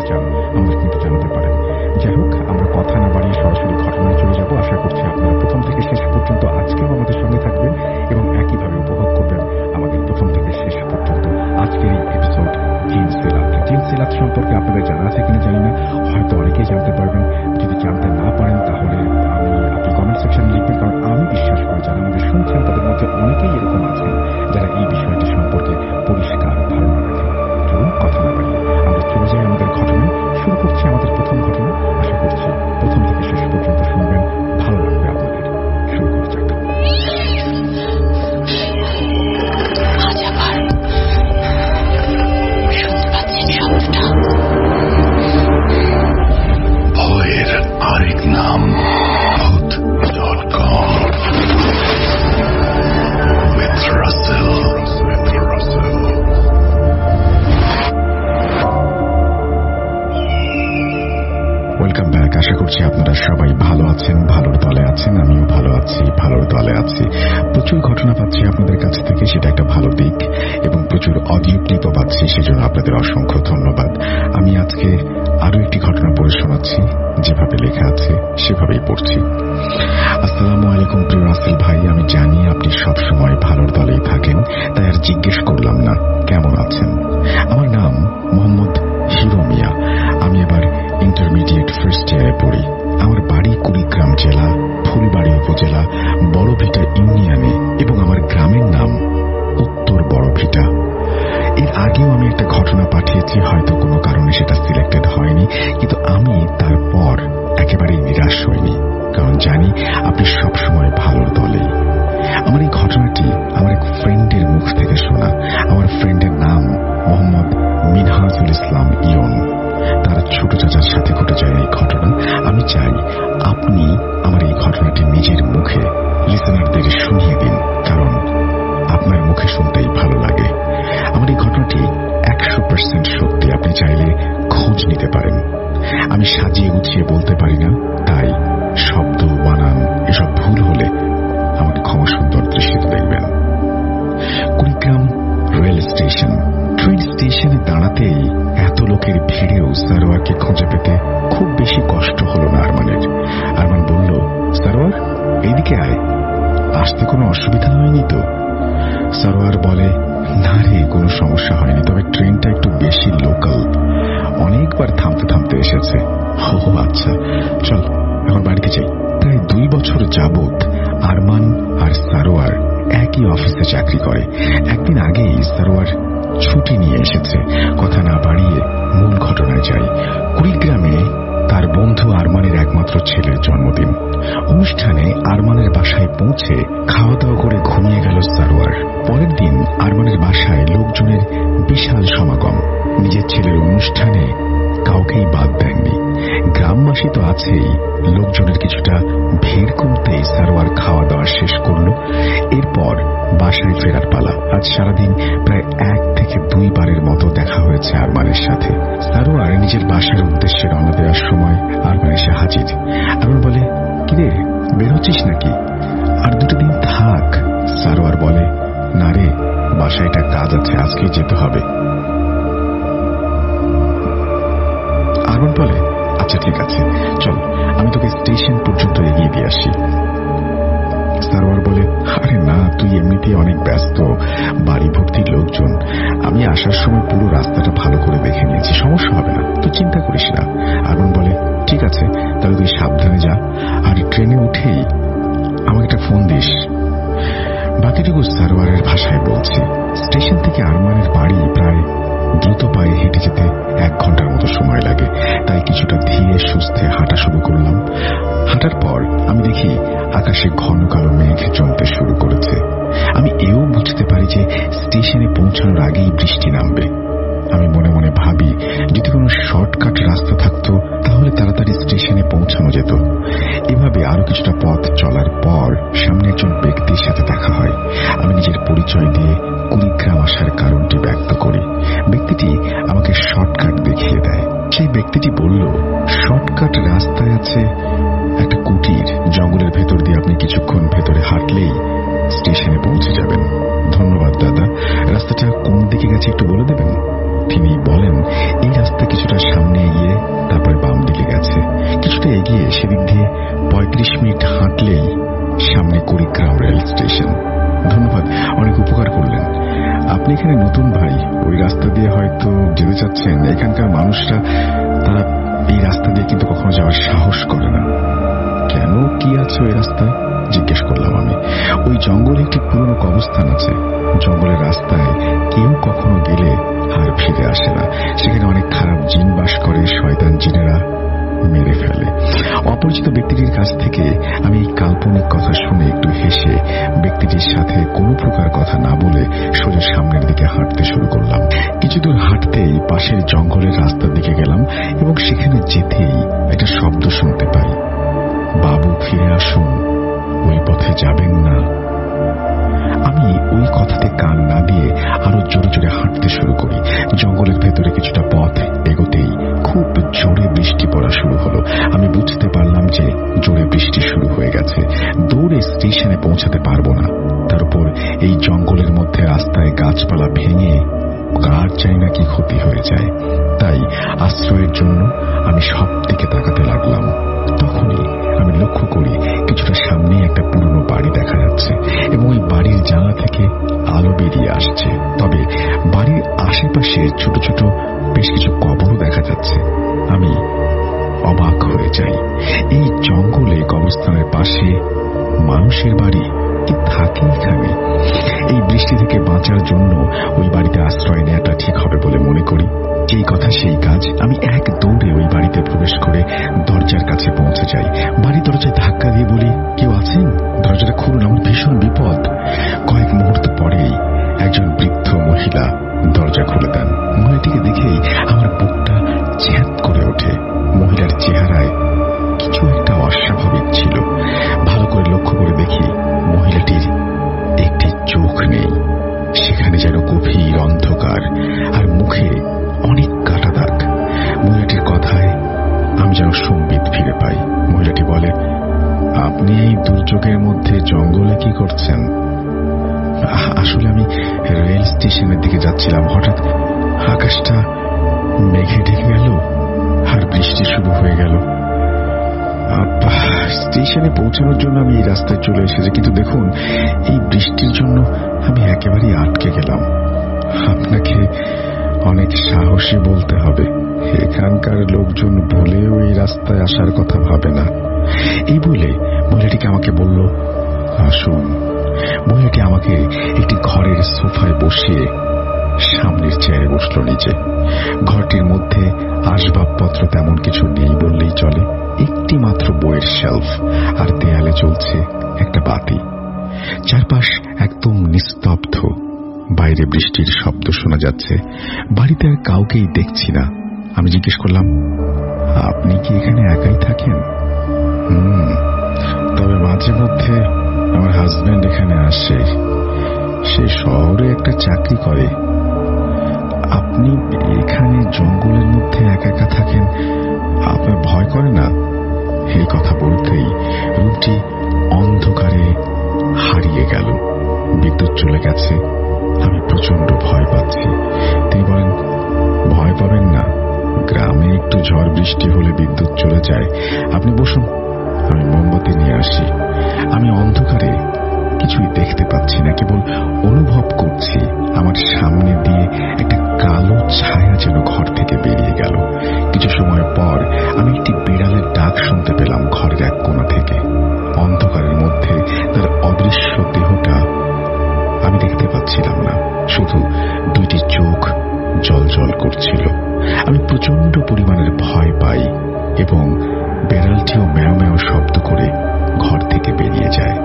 চান আমাদের কিন্তু জানাতে পারেন। যাই হোক, আমরা কথা না বাড়িয়ে সরাসরি ঘটনায় চলে যাব। আশা করছি আপনারা প্রথম থেকে শেষ পর্যন্ত আজকেও আমাদের সঙ্গে থাকবেন এবং একইভাবে উপভোগ করবেন আমাদের প্রথম থেকে শেষ পর্যন্ত আজকের এই এপিসোড জিন সিরাত। জিন সিরাত সম্পর্কে আপনাদের জানা আছে কিনা জানি না, হয়তো অনেকেই জানতে পারবেন। যদি জানতে না পারেন তাহলে আপনি কমেন্ট সেকশনে লিখবেন, কারণ আমি বিশ্বাস করি যারা আমাদের শুনছেন তাদের মধ্যে অনেকেই এরকম আছেন যারা এই বিষয়টি সম্পর্কে পরিষ্কার ধারণা রাখেন। চলুন কথা না বাড়িয়ে আমরা চলে যাই আমাদের ঘটনায়। শুরু করছি আমাদের প্রথম ঘটনা। আশা করছি প্রথম থেকে শেষ পর্যন্ত শুনবেন, ভালো লাগবে আপনাদের। শুরু করা যাক। ভয়ের আরেক নাম ভূত.com with Russell. Welcome back. আশা করছি আপনারা সবাই ভালো আছেন, ভালোর দলে আছেন। আমিও ভালো আছি, ভালোর দলে আছি। প্রচুর ঘটনা পাচ্ছি আপনাদের কাছ থেকে, সেটা একটা ভালো দিক, এবং প্রচুর অডিও ক্লিপও পাচ্ছি, সেজন্য আপনাদের অসংখ্য ধন্যবাদ। আমি আজকে আরো একটি ঘটনা পড়ে শোনাচ্ছি, যেভাবে লেখা আছে সেভাবেই পড়ছি। আসসালামু আলাইকুম প্রিয় রাসেল ভাই, আমি জানি আপনি সবসময় ভালোর দলেই থাকেন, তাই আর জিজ্ঞেস করলাম না কেমন আছেন। আমার নাম মোহাম্মদ হিরো মিয়া। আমি এবার ইন্টারমিডিয়েট ফার্স্ট ইয়ারে পড়ি। আমার বাড়ি কুড়িগ্রাম জেলা, ফুলবাড়ি উপজেলা, বড়ভিটা ইউনিয়নে, এবং আমার গ্রামের নাম উত্তর বড়ভিটা। এর আগেও আমি একটা ঘটনা পাঠিয়েছি, হয়তো কোনো কারণে সেটা সিলেক্টেড হয়নি, কিন্তু আমি তারপর একেবারেই নিরাশ হইনি, কারণ জানি আপনি সবসময় ভালোর দলেই। আমার এই ঘটনাটি আমার এক ফ্রেন্ডের মুখ থেকে শোনা। আমার ফ্রেন্ডের নাম মোহাম্মদ মিনহাজুল ইসলাম ইয়ন। তার ছোট চাচার সাথে ঘটে যায় এই ঘটনা। আমি চাই আপনি আমার এই ঘটনাটি নিজের মুখে লিসেনারদের শুনিয়ে দিন, কারণ আপনার মুখে শুনতেই ভালো লাগে। আমার এই ঘটনাটি 100% সত্যি। আপনি চাইলে খোঁজ নিতে পারেন। আমি সাজিয়ে গুছিয়ে বলতে পারি না, তাই শব্দ, বানান এসব ভুল হলে আমাকে ক্ষমা সুন্দর দৃষ্টিতে দেখবেন। Kurigram rail station. ট্রেন স্টেশনে দাঁড়াতেই এত লোকের ভিড়েও সারোয়ারকে খুঁজে পেতে খুব বেশি কষ্ট হলো না আরমানের। আরমান বলল, সারোয়ার এইদিকে আয়, আসতে কোনো অসুবিধা হয়নি তো? সারোয়ার বলে, না রে, কোনো সমস্যা হয়নি, তবে ট্রেনটা একটু বেশি লোকাল, অনেকবার থামতে থামতে এসেছে। ও আচ্ছা, চল এখন বাড়িতে যাই। প্রায় 2 বছর যাবৎ আরমান আর সারোয়ার একই অফিসে চাকরি করে। একদিন আগেই সারোয়ার ছুটি নিয়ে এসেছে। কথা না বাড়িয়ে মূল ঘটনায় যাই। কুড়িগ্রামে তার বন্ধু আরমানের একমাত্র ছেলের জন্মদিন। অনুষ্ঠানে আরমানের বাসায় পৌঁছে খাওয়া দাওয়া করে ঘুমিয়ে গেল সারোয়ার। পরের দিন আরমানের বাসায় লোকজনের বিশাল সমাগম। নিজের ছেলের অনুষ্ঠানে কাউকেই বাদ দেননি। গ্রামবাসী তো আছেই, লোকজনের কিছুটা ভিড় কমতেই সারোয়ার খাওয়া দাওয়া শেষ করল। এরপর বাসায় ফেরার পালা। আজ সারাদিন প্রায় 1 থেকে 2 বারের মতো দেখা হয়েছে আরমানের সাথে। সারোয়ার নিজের বাসার উদ্দেশ্যে রওনা দেওয়ার সময় আরমান এসে হাজির। আরমান বলে, কিরে বের হচ্ছিস নাকি? আর 2 দিন থাক। সারোয়ার বলে, না রে, বাসায় একটা কাজ আছে, আজকে যেতে হবে। আরমান বলে, আচ্ছা ঠিক আছে, চল আমি তোকে স্টেশন পর্যন্ত এগিয়ে দিয়ে আসি। সারোয়ার বলে, আরে না, তুই এমনিতেই অনেক ব্যস্ত, বাড়ি ভর্তি লোকজন, আমি আসার সময় পুরো রাস্তাটা ভালো করে দেখে নিয়েছি, সমস্যা হবে না, তুই চিন্তা করিস না। আরমান বলে, ঠিক আছে, তাহলে তুই সাবধানে যা, আর ট্রেনে উঠেই আমাকে একটা ফোন দিস। বাকিটুকু সারোয়ারের ভাষায় বলছি। স্টেশন থেকে আরমানের বাড়ি প্রায় দ্রুত পায়ে হেঁটে যেতে 1 ঘন্টার মতো সময় লাগে, তাই কিছুটা ধীরে সুস্থে হাঁটা শুরু করলাম। হাঁটার পর আমি দেখি আকাশে ঘন কালো মেঘ জমতে শুরু করেছে। আমি এও বুঝতে পারি যে স্টেশনে পৌঁছানোর আগেই বৃষ্টি নামবে। আমি মনে মনে ভাবি, যদি কোনো শর্টকাট রাস্তা থাকতো তাহলে তাড়াতাড়ি স্টেশনে পৌঁছানো যেত। এভাবে আরো কিছুটা পথ চলার পর সামনে একজন ব্যক্তির সাথে দেখা হয়। আমি নিজের পরিচয় দিয়ে কুড়িগ্রাম আসার কারণটি ব্যক্ত করি। ব্যক্তিটি আমাকে শর্টকাট দেখিয়ে দেয়। সেই ব্যক্তিটি বলল, শর্টকাট রাস্তায় আছে একটা কুটির, জঙ্গলের ভেতর দিয়ে আপনি কিছুক্ষণ ভেতরে হাঁটলেই স্টেশনে পৌঁছে যাবেন। ধন্যবাদ দাদা, রাস্তাটা কোন দিকে গেছে একটু বলে দেবেন? তিনি বলেন, এই রাস্তা কিছুটা সামনে এগিয়ে এখানে নতুন ভাই, ওই রাস্তা দিয়ে হয়তো যেতে চাচ্ছেন। এখানকার মানুষরা তারা এই রাস্তা দিয়ে কিন্তু কখনো যাওয়ার সাহস করে না। কেন, কি আছে ওই রাস্তায় জিজ্ঞেস করলাম আমি। ওই জঙ্গলে একটি পুরনো কবরস্থান আছে। জঙ্গলের রাস্তায় কেউ কখনো গেলে আর ফিরে আসে না। সেখানে অনেক খারাপ জিন বাস করে, শয়তান জিনেরা মেরে ফেলে। অপরিচিত ব্যক্তিটির কাছ থেকে আমি এই কাল্পনিক কথা শুনে একটু হেসে ব্যক্তিটির সাথে কোনো প্রকার কথা না বলে সোজা সামনের দিকে হাঁটতে শুরু করলাম। কিছু দূর হাঁটতেই পাশের জঙ্গলের রাস্তার দিকে গেলাম এবং সেখানে যেতেই একটা শব্দ শুনতে পাই, বাবু ফিরে আসুন, ওই পথে যাবেন না। আমি ওই কথাতে কান না দিয়ে আরো জোরে জোরে হাঁটতে শুরু করি। জঙ্গলের ভেতরে কিছুটা পথ এগোতেই খুব জোরে বৃষ্টি পড়া শুরু হলো। আমি বুঝতে পারলাম যে জোরে বৃষ্টি শুরু হয়ে গেছে। দৌড়ে স্টেশনে পৌঁছাতে পারবো না। তার উপর এই জঙ্গলের মধ্যে রাস্তায় গাছপালা ভেঙে কার চাই না কি ক্ষতি হয়ে যায়। তাই আশ্রয়ের জন্য আমি সব দিকে তাকাতে লাগলাম। তখনই আমি লক্ষ্য করি কিছুটা সামনে একটা পুরনো বাড়ি দেখা যাচ্ছে এবং ওই বাড়ির জানলা থেকে আলো বেরিয়ে আসছে। তবে বাড়ির আশেপাশে ছোট ছোট বেশ কিছু কবরও দেখা যাচ্ছে। আমি অবাক হয়ে যাই। এই জঙ্গলে কবরস্থানের পাশে মানুষের বাড়ি কি থাকে এখানে? এই বৃষ্টি থেকে বাঁচার জন্য ওই বাড়িতে আশ্রয় নেওয়াটা ঠিক হবে বলে মনে করি। যেই কথা সেই কাজ। আমি এক দৌড়ে ওই বাড়িতে প্রবেশ করে দরজার কাছে পৌঁছে যাই। বাড়ির দরজায় ধাক্কা দিয়ে বলি, কেউ আছেন? দরজাটা খুলুন, আমার ভীষণ বিপদ। কয়েক মুহূর্ত পরেই একজন বৃদ্ধ মহিলা দরজা খুলে দেন। মহিলাটিকে দেখেই আমার বুকটা ঝ্যাঁত করে ওঠে। মহিলার চেহারায় কিছু একটা অস্বাভাবিক ছিল। ভালো করে লক্ষ্য করে দেখি মহিলাটির একটি চোখ নেই। সেখানে যেন গভীর অন্ধকার, আর মুখে অনেক কাটা দাগ। মহিলাটির কথায় আমি যেন সম্বিত ফিরে পাই। মহিলাটি বলে, আপনি এই দুর্যোগের মধ্যে জঙ্গলে কি করছেন? আসলে আমি রেল স্টেশনের দিকে যাচ্ছিলাম। হঠাৎ আকাশটা মেঘে ঢেকে গেল আর বৃষ্টি শুরু হয়ে গেল। স্টেশনে পৌঁছানোর জন্য আমি এই রাস্তায় চলে এসেছি, কিন্তু দেখুন এই বৃষ্টির জন্য আমি একেবারেই আটকে গেলাম। আপনাকে অনেক সাহসী বলতে হবে। এখানকার লোকজন ভুলেও এই রাস্তায় আসার কথা ভাবে না। এই বলে মহিলাটিকে আমাকে বলল, আসুন। মহিলাটি আমাকে একটি ঘরের সোফায় বসিয়ে সামনের চেয়ারে বসলো নিচে। ঘরটির মধ্যে আসবাবপত্র তেমন কিছু নেই বললেই চলে। একটি মাত্র বইয়ের শেলফ, আর দেয়ালে চলছে একটা বাতি। চারপাশ একদম নিস্তব্ধ। বাইরে বৃষ্টির শব্দ শোনা যাচ্ছে। বাড়িতে আর কাউকেই দেখছি না। আমি জিজ্ঞেস করলাম, আপনি কি এখানে একাই থাকেন? তবে মাঝে মধ্যে আমার হাজবেন্ড এখানে আসে। সে শহরে একটা চাকরি করে। আপনি এখানে জঙ্গলের মধ্যে একা একা থাকেন, আপনার ভয় করে না? এই কথা বলতেই রুমটি অন্ধকারে হারিয়ে গেল। বিদ্যুৎ চলে গেছে। আমি প্রচন্ড ভয় পাচ্ছি। তিনি বলেন, ভয় পাবেন না, গ্রামে একটু ঝড় বৃষ্টি হলে বিদ্যুৎ চলে যায়। আপনি বসুন, আমি মোমবাতি নিয়ে আসি। আমি অন্ধকারে কিছুই দেখতে পাচ্ছি না, কেবল অনুভব করছি আমার সামনে দিয়ে একটা কালো ছায়া যেন ঘর থেকে বেরিয়ে গেল। কিছু সময় পর আমি একটি বিড়ালের ডাক শুনতে পেলাম ঘরের এক কোণা থেকে। অন্ধকারের মধ্যে তার অদৃশ্য দেহটা আমি দেখতে পাচ্ছিলাম না, শুধু দুইটি চোখ জল জল করছিল। আমি প্রচন্ড পরিমাণের ভয় পাই এবং বেড়ালটিও ম্যাও ম্যাও শব্দ করে ঘর থেকে বেরিয়ে যায়।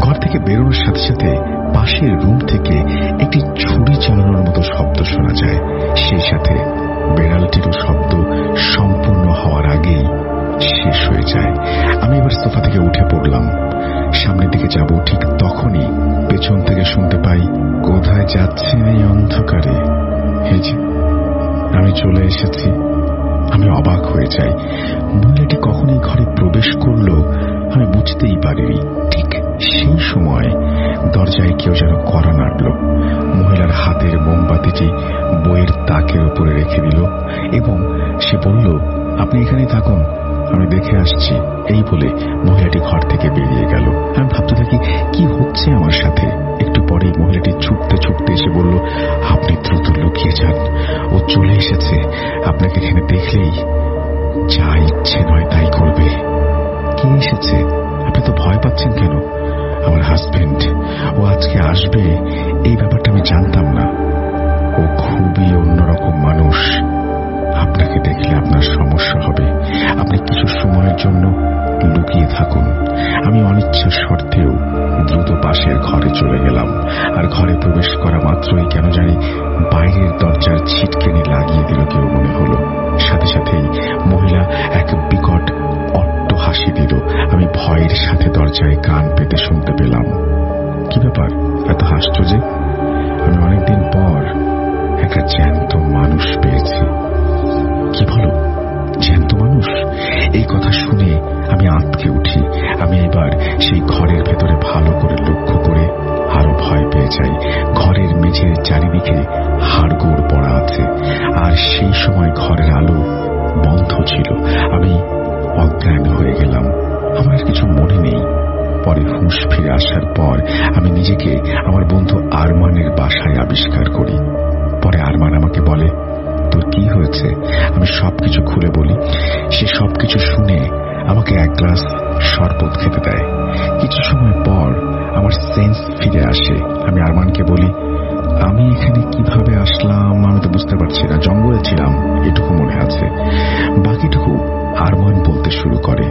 ঘর থেকে বেরোনোর সাথে সাথে পাশের রুম থেকে একটি ছুরি চালানোর মতো শব্দ শোনা যায়। সেই সাথে বেড়ালটিরও শব্দ সম্পূর্ণ হওয়ার আগেই শেষ হয়ে যায়। আমি এবার সোফা থেকে উঠে পড়লাম। সামনের দিকে যাব, ঠিক তখনই পেছন থেকে শুনতে পাই, কোথায় যাচ্ছেন এই অন্ধকারে? এই যে আমি চলে এসেছি। আমি অবাক হয়ে যাই। মহিলাটি কখন এই ঘরে প্রবেশ করলো আমি বুঝতেই পারিনি। ঠিক সেই সময় দরজায় কেউ যেন কড়া নাড়ল। মহিলার হাতের মোমবাতিটি বইয়ের তাকের উপরে রেখে দিল এবং সে বলল, আপনি এখানেই থাকুন, আমি দেখে আসছি, এই বলে মহিলাটি ঘর থেকে বেরিয়ে গেল। আমি ভাবতে থাকি কি হচ্ছে আমার সাথে। একটু পরেই মহিলাটি ছুটতে ছুটতে এসে বলল, আপনি দ্রুত লুকিয়ে যান, ও চলে এসেছে, আপনাকে এখানে দেখলেই যা ইচ্ছে নয় তাই করবে। কে এসেছে? আপনি তো ভয় পাচ্ছেন কেন? আমার হাজবেন্ড, ও আজকে আসবে এই ব্যাপারটা আমি জানতাম না। ও খুবই অন্যরকম মানুষ, আপনাকে দেখলে আপনার সমস্যা হবে, আপনি কিছু সময়ের জন্য লুকিয়ে থাকুন। আমি অনিচ্ছা সত্ত্বেও দ্রুত পাশের ঘরে চলে গেলাম। আর ঘরে প্রবেশ করা মাত্রই কেন জানি বাইরের দরজার ছিটকেনি লাগিয়ে দিল কেউ মনে হলো। সাথে সাথেই মহিলা এক বিকট অট্ট হাসি দিল। আমি ভয়ের সাথে দরজায় কান পেতে শুনতে পেলাম, কি ব্যাপার এত হাসছো যে? আমি অনেকদিন পর একটা জ্যান্ত মানুষ পেয়েছি। কি বলো, জ্যান্ত মানুষ? এই কথা শুনে আমি আঁতকে উঠি। আমি এবার সেই ঘরের ভেতরে ভালো করে লক্ষ্য করে আরো ভয় পেয়ে যাই। ঘরের মেঝের চারিদিকে হাড়গোড় পড়া আছে, আর সেই সময় ঘরের আলো বন্ধ ছিল। আমি অজ্ঞান হয়ে গেলাম, আমার কিছু মনে নেই। পরে হুঁশ ফিরে আসার পর আমি নিজেকে আমার বন্ধু আরমানের বাসায় আবিষ্কার করি। পরে আরমান আমাকে বলে, তোর কি হয়েছে? আমি সবকিছু খুলে বলি। সে সবকিছু শুনে আমাকে এক গ্লাস শরবত খেতে দেয়। কিছু সময় পর আমার সেন্স ফিরে আসে। আমি আরমানকে বলি, আমি এখানে কিভাবে আসলাম আমি তো বুঝতে পারছি না, জঙ্গলে ছিলাম এটুকু মনে আছে। বাকিটুকু আরমান বলতে শুরু করে।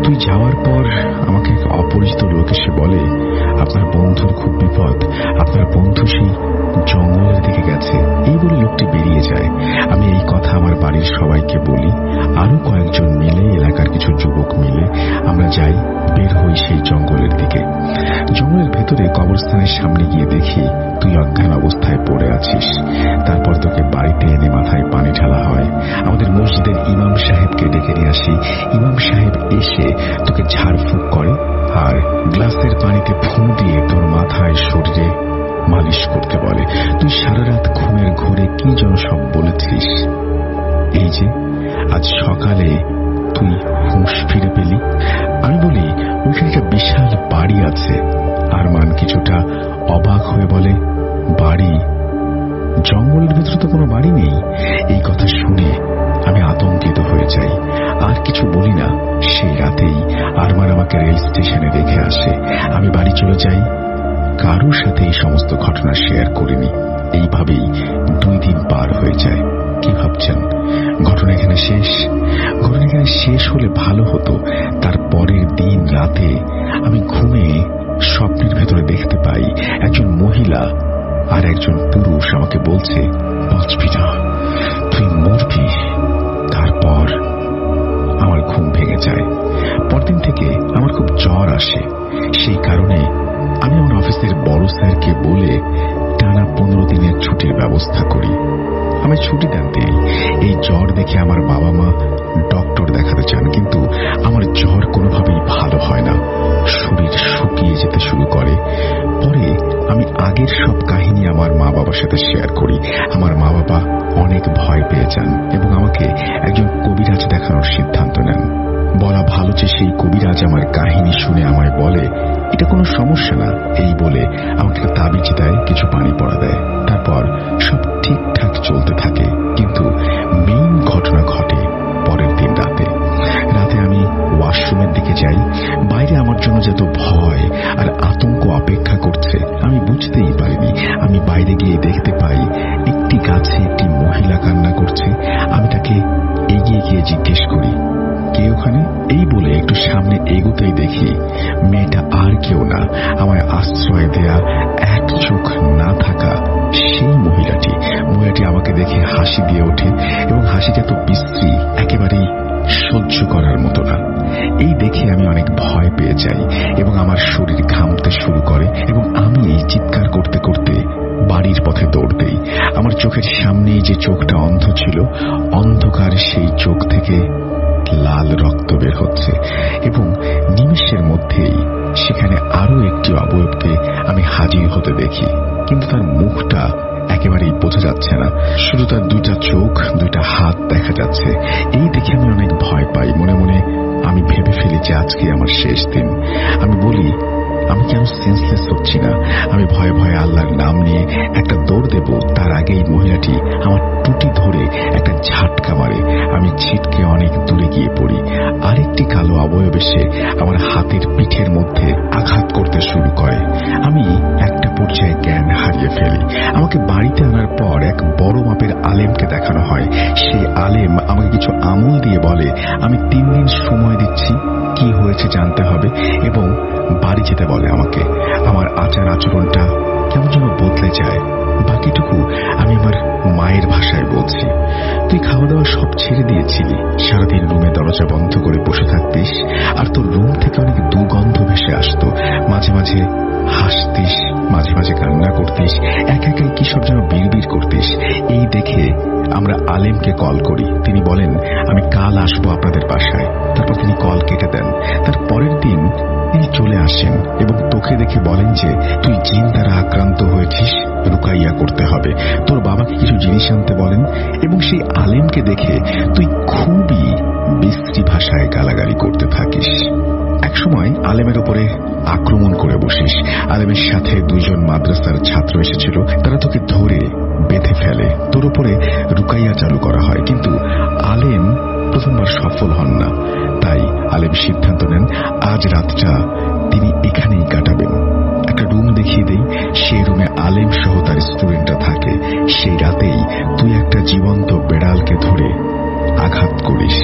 তুই যাওয়ার পর আমাকে এক অপরিচিত লোক এসে বলে, আপনার বন্ধুর খুব বিপদ, আপনার বন্ধু সেই জঙ্গলের দিকে গেছে। এই বলে লোকটি বেরিয়ে যায়। আমি এই কথা আমার বাড়ির সবাইকে বলি। আরো কয়েকজন মিলে, এলাকার কিছু যুবক মিলে আমরা যাই, বের হই সেই জঙ্গলের দিকে। জঙ্গলের ভেতরে কবরস্থানের সামনে গিয়ে দেখি তুই অজ্ঞান অবস্থায় পড়ে আছিস। তারপর তোকে বাড়িতে এনে মাথায় পানি ঢালা হয়। আমাদের মসজিদের ইমাম সাহেবকে ডেকে নিয়ে আসি। ইমাম সাহেব এসে তোকে ঝাড়ফুঁক করে আর গ্লাসের পানিতে ফুঁ দিয়ে তোর মাথায় শরীরে মালিশ করতে বলে। তুই সারা রাত ঘুমের ঘোরে কি যেন সব বলেছিস। এই যে আজ সকালে তুই হুঁশ ফিরে পেলি। আমি বলি, ওইখানে একটা বিশাল বাড়ি আছে। আরমান কিছুটা অবাক হয়ে বলে, বাড়ি? জঙ্গলের ভিতরে তো কোনো বাড়ি নেই। এই কথা শুনে আমি আতঙ্কিত হয়ে যাই, আর কিছু বলি না। সেই রাতেই আরমান আমাকে রেল স্টেশনে রেখে আসে। আমি বাড়ি চলে যাই, কারোর সাথে এই সমস্ত ঘটনা শেয়ার করিনি। এইভাবেই 2 দিন পার হয়ে যায়। কি ভাবছেন ঘটনা এখানে শেষ? ঘটনা এখানে শেষ হলে ভালো হতো। তার পরের দিন রাতে আমি ঘুমে স্বপ্নের ভেতরে দেখতে পাই একজন মহিলা আর একজন পুরুষ আমাকে বলছে, বাঁচবি না, তুই মরবি। তারপর আমার ঘুম ভেঙে যায়। পরদিন থেকে আমার খুব জ্বর আসে। সেই কারণে আমি আমার অফিসের বড় স্যারকে বলে টানা 15 দিনের ছুটির ব্যবস্থা করি। আমি ছুটি দেন তিনি। এই জ্বর দেখে আমার বাবা মা ডক্টর দেখাতে চান, কিন্তু আমার জ্বর কোনোভাবেই ভালো হয় না। শরীর শুকিয়ে যেতে শুরু করে। পরে আমি আগের সব কাহিনী আমার মা বাবার সাথে শেয়ার করি। আমার মা বাবা অনেক ভয় পেয়ে যান এবং আমাকে একজন কবিরাজ দেখানোর সিদ্ধান্ত নেন। বলা ভালো যে সেই কবিরাজ আমার কাহিনী শুনে আমায় বলে, এটা কোনো সমস্যা না। এই বলে আমাকে তাবিজ দেয়, কিছু পানি পড়া দেয়। তারপর সব ঠিকঠাক চলতে থাকে। কিন্তু মেইন ঘটনা ঘটে পরের দিন রাতে। রাতে আমি ওয়াশরুমের দিকে যাই। বাইরে আমার জন্য যত ভয় আর আতঙ্ক অপেক্ষা করছে আমি বুঝতেই পারিনি। আমি বাইরে গিয়ে দেখতে পাই একটি গাছে একটি মহিলা কান্না করছে। আমি তাকে এগিয়ে গিয়ে জিজ্ঞেস করি, কে ওখানে? এই বলে একটু সামনে এগোতেই দেখি মেয়েটা আর কেউ না, আমায় আশ্রয় দেয়া, এক চোখ না থাকা সেই মহিলাটি। মহিলাটি আমাকে দেখে হাসি দিয়ে ওঠে এবং হাসিটা তো বিশ্রী, একেবারেই সহ্য করার মতো না। এই দেখে আমি অনেক ভয় পেয়ে যাই এবং আমার শরীর ঘামতে শুরু করে এবং আমি এই চিৎকার করতে করতে বাড়ির পথে দৌড় দেই। আমার চোখের সামনেই যে চোখটা অন্ধ ছিল, অন্ধকার সেই চোখ থেকে লাল রক্ত বের হচ্ছে এবং নিমেষের মধ্যেই সেখানে আরো একটি অবয়বকে আমি হাজির হতে দেখি, কিন্তু তার মুখটা একেবারেই বোঝা যাচ্ছে না, শুধু তার দুইটা চোখ, দুইটা হাত দেখা যাচ্ছে। এই দেখে আমি অনেক ভয় পাই। মনে মনে আমি ভেবে ফেলি যে আজকে আমার শেষ দিন। আমি বলি, আমি কেন সেন্সলেস হচ্ছি না? আমি ভয়ে ভয়ে আল্লাহর নাম নিয়ে একটা দৌড় দেব, তার আগেই মহিলাটি আমার টুটি ধরে একটা ঝাটকা মারে। আমি ছিটকে অনেক দূরে গিয়ে পড়ি। আরেকটি কালো অবয়ব এসে আমার হাতের পিঠের মধ্যে আঘাত করতে শুরু করে। আমি একটা পর্যায়ে জ্ঞান হারিয়ে ফেলি। আমাকে বাড়িতে আনার পর এক বড় মাপের আলেমকে দেখানো হয়। সেই আলেম আমাকে কিছু আমল দিয়ে বলে, আমি 3 দিন সময় দিচ্ছি, কি হয়েছে জানতে হবে, এবং বাড়ি যেতে বলে আমাকে। আমার আচার আচরণটা কেমন যেন বদলে যায়। বাকিটুকু আমি আমার মায়ের ভাষায় বলছি। তুই খাওয়া দাওয়া সব ছেড়ে দিয়েছিলি, সারাদিন রুমে দরজা বন্ধ করে বসে থাকতিস, আর তোর রুম থেকে অনেক দুর্গন্ধ ভেসে আসতো। মাঝে মাঝে হাসতিস, মাঝে মাঝে কান্না করতিস, একা একাই কি সব যেন বিড়বিড় করতিস। এই দেখে আমরা আলেমকে কল করি। তিনি বলেন, আমি কাল আসবো আপনাদের বাসায়। তারপর তিনি কল কেটে দেন। তার পরের দিন তিনি চলে আসেন এবং তোকে দেখে বলেন যে তুই জিন দ্বারা আক্রান্ত হয়েছিস, রুকাইয়া করতে হবে। তোর বাবাকে কিছু জিনিস আনতে বলেন এবং সেই আলেমকে দেখে তুই খুবই বিশ্রী ভাষায় গালাগালি করতে থাকিস। একসময় আলেমের উপরে আক্রমণ করে বসিস। আলেমের সাথে 2 জন মাদ্রাসার ছাত্র এসেছিল। তারা তোকে ধরে বেঁধে ফেলে, তোর উপরে রুকাইয়া চালু করা হয়। কিন্তু আলেম প্রথমবার সফল হন না। তাই আলেম সিদ্ধান্ত নেন আজ রাতটা তিনি এখানেই কাটাবেন। একটা রুম দেখিয়ে দেই, সেই রুমে আলেম সহ তার স্টুডেন্টরা থাকে। সেই রাতেই তুই একটা জীবন্ত বেড়ালকে ধরে আঘাত করিস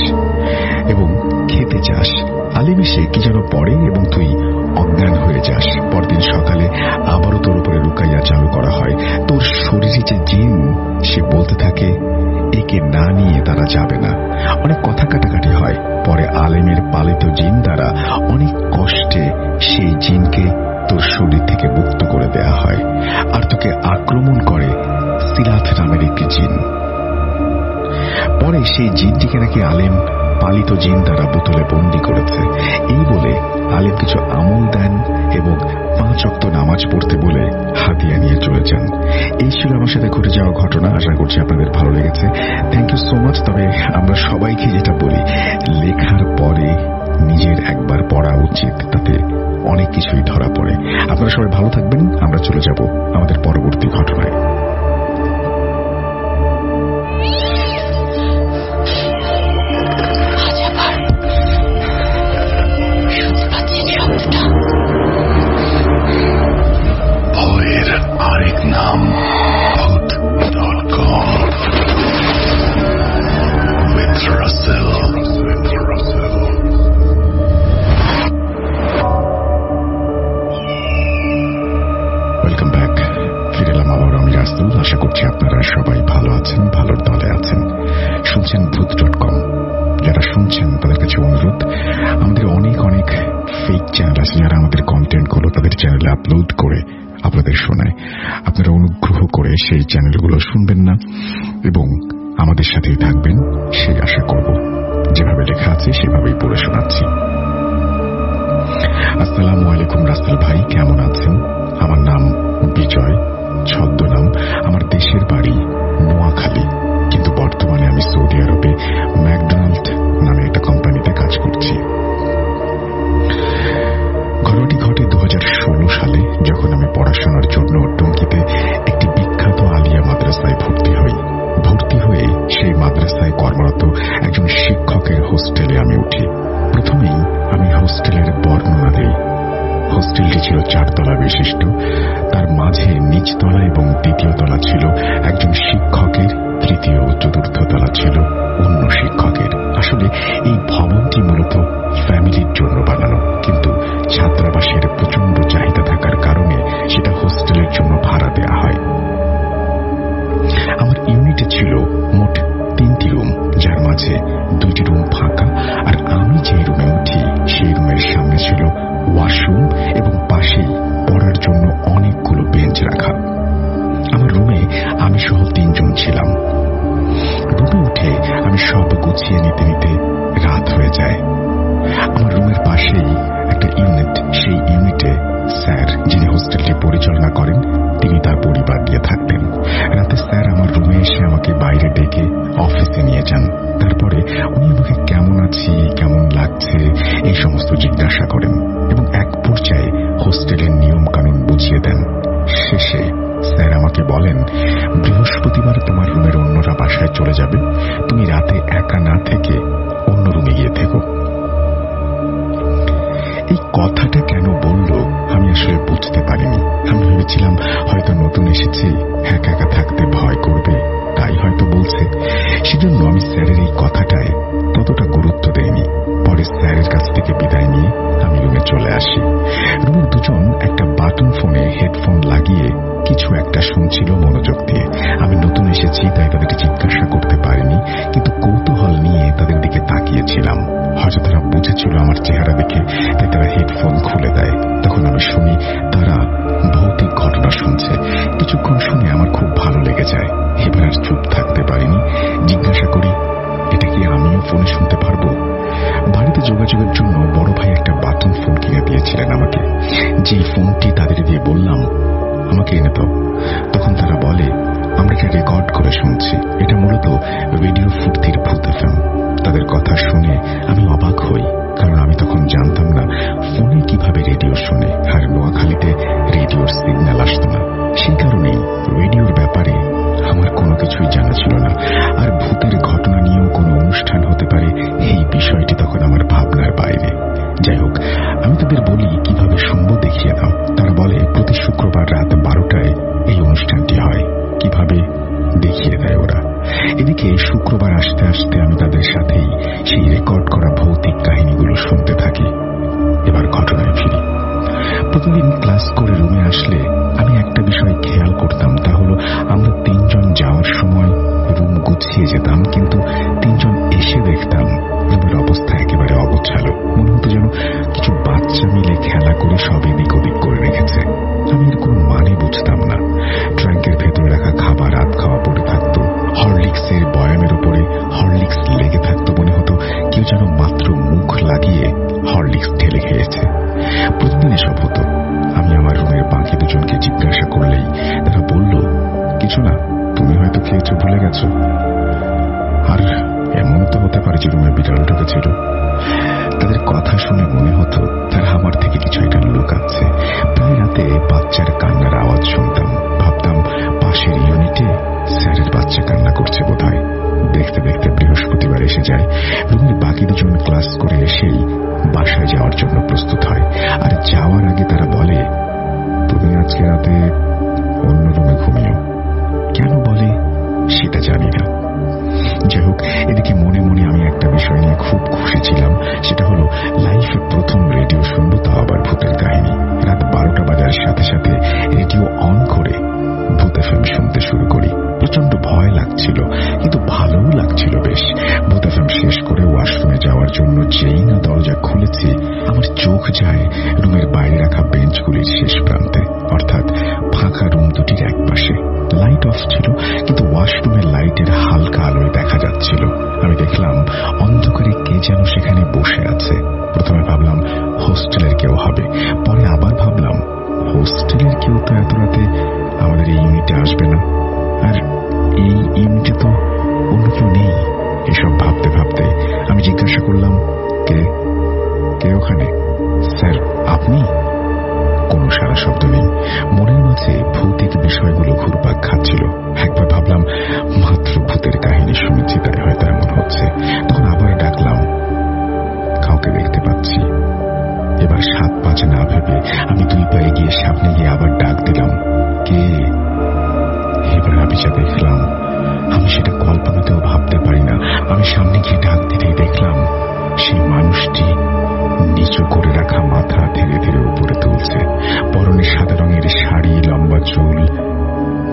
এবং খেতে চাস। আলেম এসে কি যেন পড়ে এবং তুই অজ্ঞান হয়ে যাস। পরদিন সকালে আবারও তোর উপরে রুকাইয়া চালু করা হয়। তোর শরীরে যে জিন, সে বলতে থাকে একে না নিয়ে তারা যাবে না। অনেক কথা কাটাকাটি হয়। পরে আলেমের পালিত জিন দ্বারা অনেক কষ্টে সেই জিনকে তোর শরীর থেকে মুক্ত করে দেয়া হয়। আর তোকে আক্রমণ করে সিলাত নামের একটি জিন। পরে সেই জিনটিকে নাকি আলেম পালিত জিন দ্বারা বোতলে বন্দী করেছে। এই বলে আলেম কিছু আমল দেন এবং 5 ওয়াক্ত নামাজ পড়তে বলে হাদিয়া নিয়ে চলে যান। এই ছিল আমার সাথে ঘটে যাওয়া ঘটনা। আশা করছি আপনাদের ভালো লেগেছে। Thank you so much. তবে আমরা সবাইকে যেটা বলি, লেখার পরে নিজের একবার পড়া উচিত, তাতে অনেক কিছুই ধরা পড়ে। আপনারা সবাই ভালো থাকবেন। আমরা চলে যাব আমাদের পরবর্তী ঘটনায়। ভয়ের আরেক নাম ভূত.com with Russell. Welcome back. ফিরে এলাম আবার আমি রাসেল। আশা করছি আপনারা সবাই ভালো আছেন, ভালোর দলে আছেন। শুনছেন ভূত.com। যারা শুনছেন তাদের কাছে অনুরোধ, আমাদের অনেক অনেক ফেক চ্যানেল আছে যারা আমাদের কন্টেন্টগুলো তাদের চ্যানেলে আপলোড করে আপনাদের শোনায়। আপনারা অনুগ্রহ করে সেই চ্যানেলগুলো শুনবেন না এবং আমাদের সাথেই থাকবেন, সেই আশা করব। যেভাবে লেখা আছে সেভাবেই পড়ে শোনাচ্ছি। আসসালামু আলাইকুম রাসেল ভাই, কেমন আছেন? আমার নাম বিজয়, ছদ্মনাম। আমার দেশের বাড়ি নোয়াখালী, কিন্তু বর্তমানে আমি সৌদি আরবে ম্যাকডোনাল্ড নামে একটা কোম্পানিতে কাজ করছি। ঘটনাটি ঘটে 2016 সালে, যখন আমি পড়াশোনার জন্য টঙ্গীতে একটি বিখ্যাত আলিয়া মাদ্রাসায় ভর্তি হই। ভর্তি হয়ে সেই মাদ্রাসায় কর্মরত একজন শিক্ষকের হোস্টেলে আমি উঠি। প্রথমেই আমি হোস্টেলের বর্ণনা দেই। হোস্টেলটি ছিল 4 তলা বিশিষ্ট। তার মাঝে নিচতলা এবং 2য় তলা ছিল একজন শিক্ষকের, 3য় ও 4র্থ তলা ছিল অন্য শিক্ষকের। আসলে এই ভবনটি মূলত ফ্যামিলির জন্য বানানো, কিন্তু ছাত্রাবাসের প্রচন্ড চাহিদা থাকার কারণে সেটা হোস্টেলের জন্য ভাড়া দেয়া হয়। আমার ইউনিটে ছিল মোট 3টি রুম, যার মাঝে 2টি রুম ফাঁকা। আর আমি যে রুমে উঠি সেই রুমের সামনে ছিল ওয়াশরুম এবং পাশেই পড়ার জন্য অনেকগুলো বেঞ্চ রাখা। আমার রুমে আমি সহ 3 জন ছিলাম। রুমে উঠে আমি সব গুছিয়ে নিতে নিতে রাত হয়ে যায়। আমার রুমে রুমের পাশেই একটা ইউনিট, সেই ইউনিটে স্যার যিনি হোস্টেলটি পরিচালনা করেন তিনি তার পরিবার নিয়ে থাকতেন। রাতে স্যার আমার রুমে এসে আমাকে বাইরে ডেকে অফিসে নিয়ে যান। তারপরে উনি আমাকে কেমন আছি, কেমন লাগছে এই সমস্ত জিজ্ঞাসা করেন এবং এক পর্যায়ে হোস্টেলের নিয়ম কানুন বুঝিয়ে দেন। শেষে স্যার আমাকে বলেন, বৃহস্পতিবার তোমার রুমের অন্যরা বাসায় চলে যাবে, তুমি রাতে একা না থেকে অন্য রুমে গিয়ে থেকো। এই কথাটা কেন বলল আমি আসলে বুঝতে পারিনি। আমি ভেবেছিলাম হয়তো নতুন এসেছি, একা একা থাকতে ভয় করবে, তাই হয়তো বলছে। সেজন্য আমি স্যারের এই কথাটায় ততটা গুরুত্ব দেইনি। পরে স্যারের কাছ থেকে বিদায় নিয়ে আমি রুমে চলে আসি। রুমের দুজন একটা বাটন ফোনে হেডফোন লাগিয়ে কিছু একটা শুনছিল মনোযোগ দিয়ে। আমি নতুন এসেছি তাই তাদেরকে জিজ্ঞাসা করতে পারিনি, কিন্তু কৌতূহল নিয়ে তাদের দিকে তাকিয়েছিলাম। হয়তো তারা বুঝেছিল আমার চেহারা দেখে, তাই তারা হেডফোন খুলে দেয়। তখন আমি শুনি তারা ভৌতিক ঘটনা শুনছে। কিছুক্ষণ শুনে আমার খুব ভালো লেগে যায়। এবার আর চুপ থাকতে পারিনি, জিজ্ঞাসা করি, এটা কি আমিও ফোনে শুনতে পারবো? বাড়িতে যোগাযোগের জন্য বড় ভাই একটা বাটন ফোন কিনে দিয়েছিলেন আমাকে। যেই ফোনটি তাদের দিয়ে বললাম আমাকে এনে দাও, তখন তারা বলে আমরা এটা রেকর্ড করে শুনছি, এটা মূলত রেডিও ফুর্তির ভূত এফএম। তাদের কথা শুনে আমি অবাক হই, কারণ আমি তখন জানতাম না ফোনে কিভাবে রেডিও শুনে, আর নোয়াখালীতে রেডিওর সিগন্যাল আসতো না। সেই কারণেই রেডিওর ব্যাপারে আমার কোনো কিছুই জানা ছিল না। আর ভূতের ঘটনা নিয়েও কোনো অনুষ্ঠান হতে পারে এই বিষয়টি তখন আমার ভাবনার বাইরে। যাই হোক, আমি তাদের বলি কিভাবে শুনবো দেখিয়ে দাও। তারা বলে প্রতি শুক্রবার রাত 12টায় এই অনুষ্ঠানটি হয়। কিভাবে দেখিয়ে দেয় ওরা। এদিকে শুক্রবার আসতে আসতে আমি তাদের সাথেই সেই রেকর্ড করা ভৌতিক কাহিনীগুলো শুনতে থাকি। এবার ঘটনায় ফিরি। প্রতিদিন ক্লাস করে রুমে আসলে আমি একটা বিষয় খেয়াল করতাম, তা হলো আমরা তিনজন যাওয়ার সময় রুম গুছিয়ে যেতাম, কিন্তু তিনজন এসে দেখতাম রুমের অবস্থা একেবারে অগোছালো। মনে হতো যেন কিছু বাচ্চা মিলে খেলা করে সব এদিক ওদিক করে রেখেছে। আমি এর কোনো মানে বুঝতাম না। ট্রাঙ্কের ভেতরে রাখা খাবার রাত খাওয়া পড়ে থাকতো, হরলিক্সের বয়ামের উপরে হরলিক্স লেগে থাকতো। মনে হতো কেউ যেন মাত্র মুখ লাগিয়ে হরলিক্স ঢেলে খেয়েছে। প্রতিদিন এসব হতো। আমি আমার রুমের বাকি দুজনকে জিজ্ঞাসা করলেই তারা বলল, কিছু না, তুমি হয়তো খেয়েছো, ভুলে গেছো। আর এমন তো হতে পারে যে রুমে বিড়াল ঢুকেছিল। তাদের কথা শুনে মনে হতো তারা আমার থেকে কিছু একটা লুকাচ্ছে। প্রায় রাতে বাচ্চার কান্নার আওয়াজ শুনতাম। ভাবতাম পাশের ইউনিটে স্যারের বাচ্চা কান্না করছে বোধহয়। দেখতে দেখতে বৃহস্পতিবার এসে যায়। রুমের বাকি দুজন ক্লাস করে এসেই বাসায় যাওয়ার জন্য প্রস্তুত হয়। আর যাওয়ার আগে তারা বলে, তুমি আজকে রাতে অন্য রুমে ঘুমিও। কেন বলে সেটা জানি না। যাই হোক, এদিকে মনে মনে আমি একটা বিষয় নিয়ে খুব খুশি ছিলাম। সেটা হলো লাইফে প্রথম রেডিও শুনবো, তাও আবার ভূতের কাহিনী। রাত 12টা বাজার সাথে সাথে রেডিও অন করে ভূত এফএম শুনতে শুরু করি। প্রচন্ড ভয় লাগছিল, কিন্তু ভালোও লাগছিল বেশ। ভূত এফএম শেষ করে ওয়াশরুমে যাওয়ার জন্য যেই না দরজা খুলেছি, আমার চোখ যায় রুমের বাইরে রাখা বেঞ্চগুলির শেষ প্রান্তে, অর্থাৎ ফাঁকা রুম দুটির এক পাশে। লাইট অফ ছিল, কিন্তু ওয়াশরুমের লাইটের হালকা আলোয় দেখা যাচ্ছিল। আমি দেখলাম অন্ধকারে কে যেন সেখানে বসে আছে। প্রথমে ভাবলাম হোস্টেলের কেউ হবে, পরে আবার ভাবলাম হোস্টেলের কেউ তো এত রাতে আমাদের এই ইউনিটে আসবে না, আর এই ইউনিটে তো অন্য কেউ নেই। এসব ভাবতে ভাবতে আমি জিজ্ঞাসা করলাম, কে কে ওখানে? স্যার, আপনি? কোনো সারা শব্দ নেই। মনের মাঝে ভৌতিক বিষয়গুলো ঘুরপাক খাচ্ছিল। একবার ভাবলাম মাত্র ভূতের কাহিনী শুনেছি, তাই হয়তো এমন হচ্ছে। তখন আবার ডাকলাম, কাউকে দেখতে পাচ্ছি। এবার 7-5 না ভেবে আমি 2 পায়ে গিয়ে সামনে গিয়ে আবার ডাক দিলাম, কে? এবার আমি যা দেখলাম আমি সেটা কল্পনাতেও ভাবতে পারি না। আমি সামনে গিয়ে ডাক দিতেই দেখলাম সেই মানুষটি নিচু করে রাখা মাথা ধীরে ধীরে উপরে তুলছে। পরনে সাদা রঙের শাড়ি, লম্বা চুল,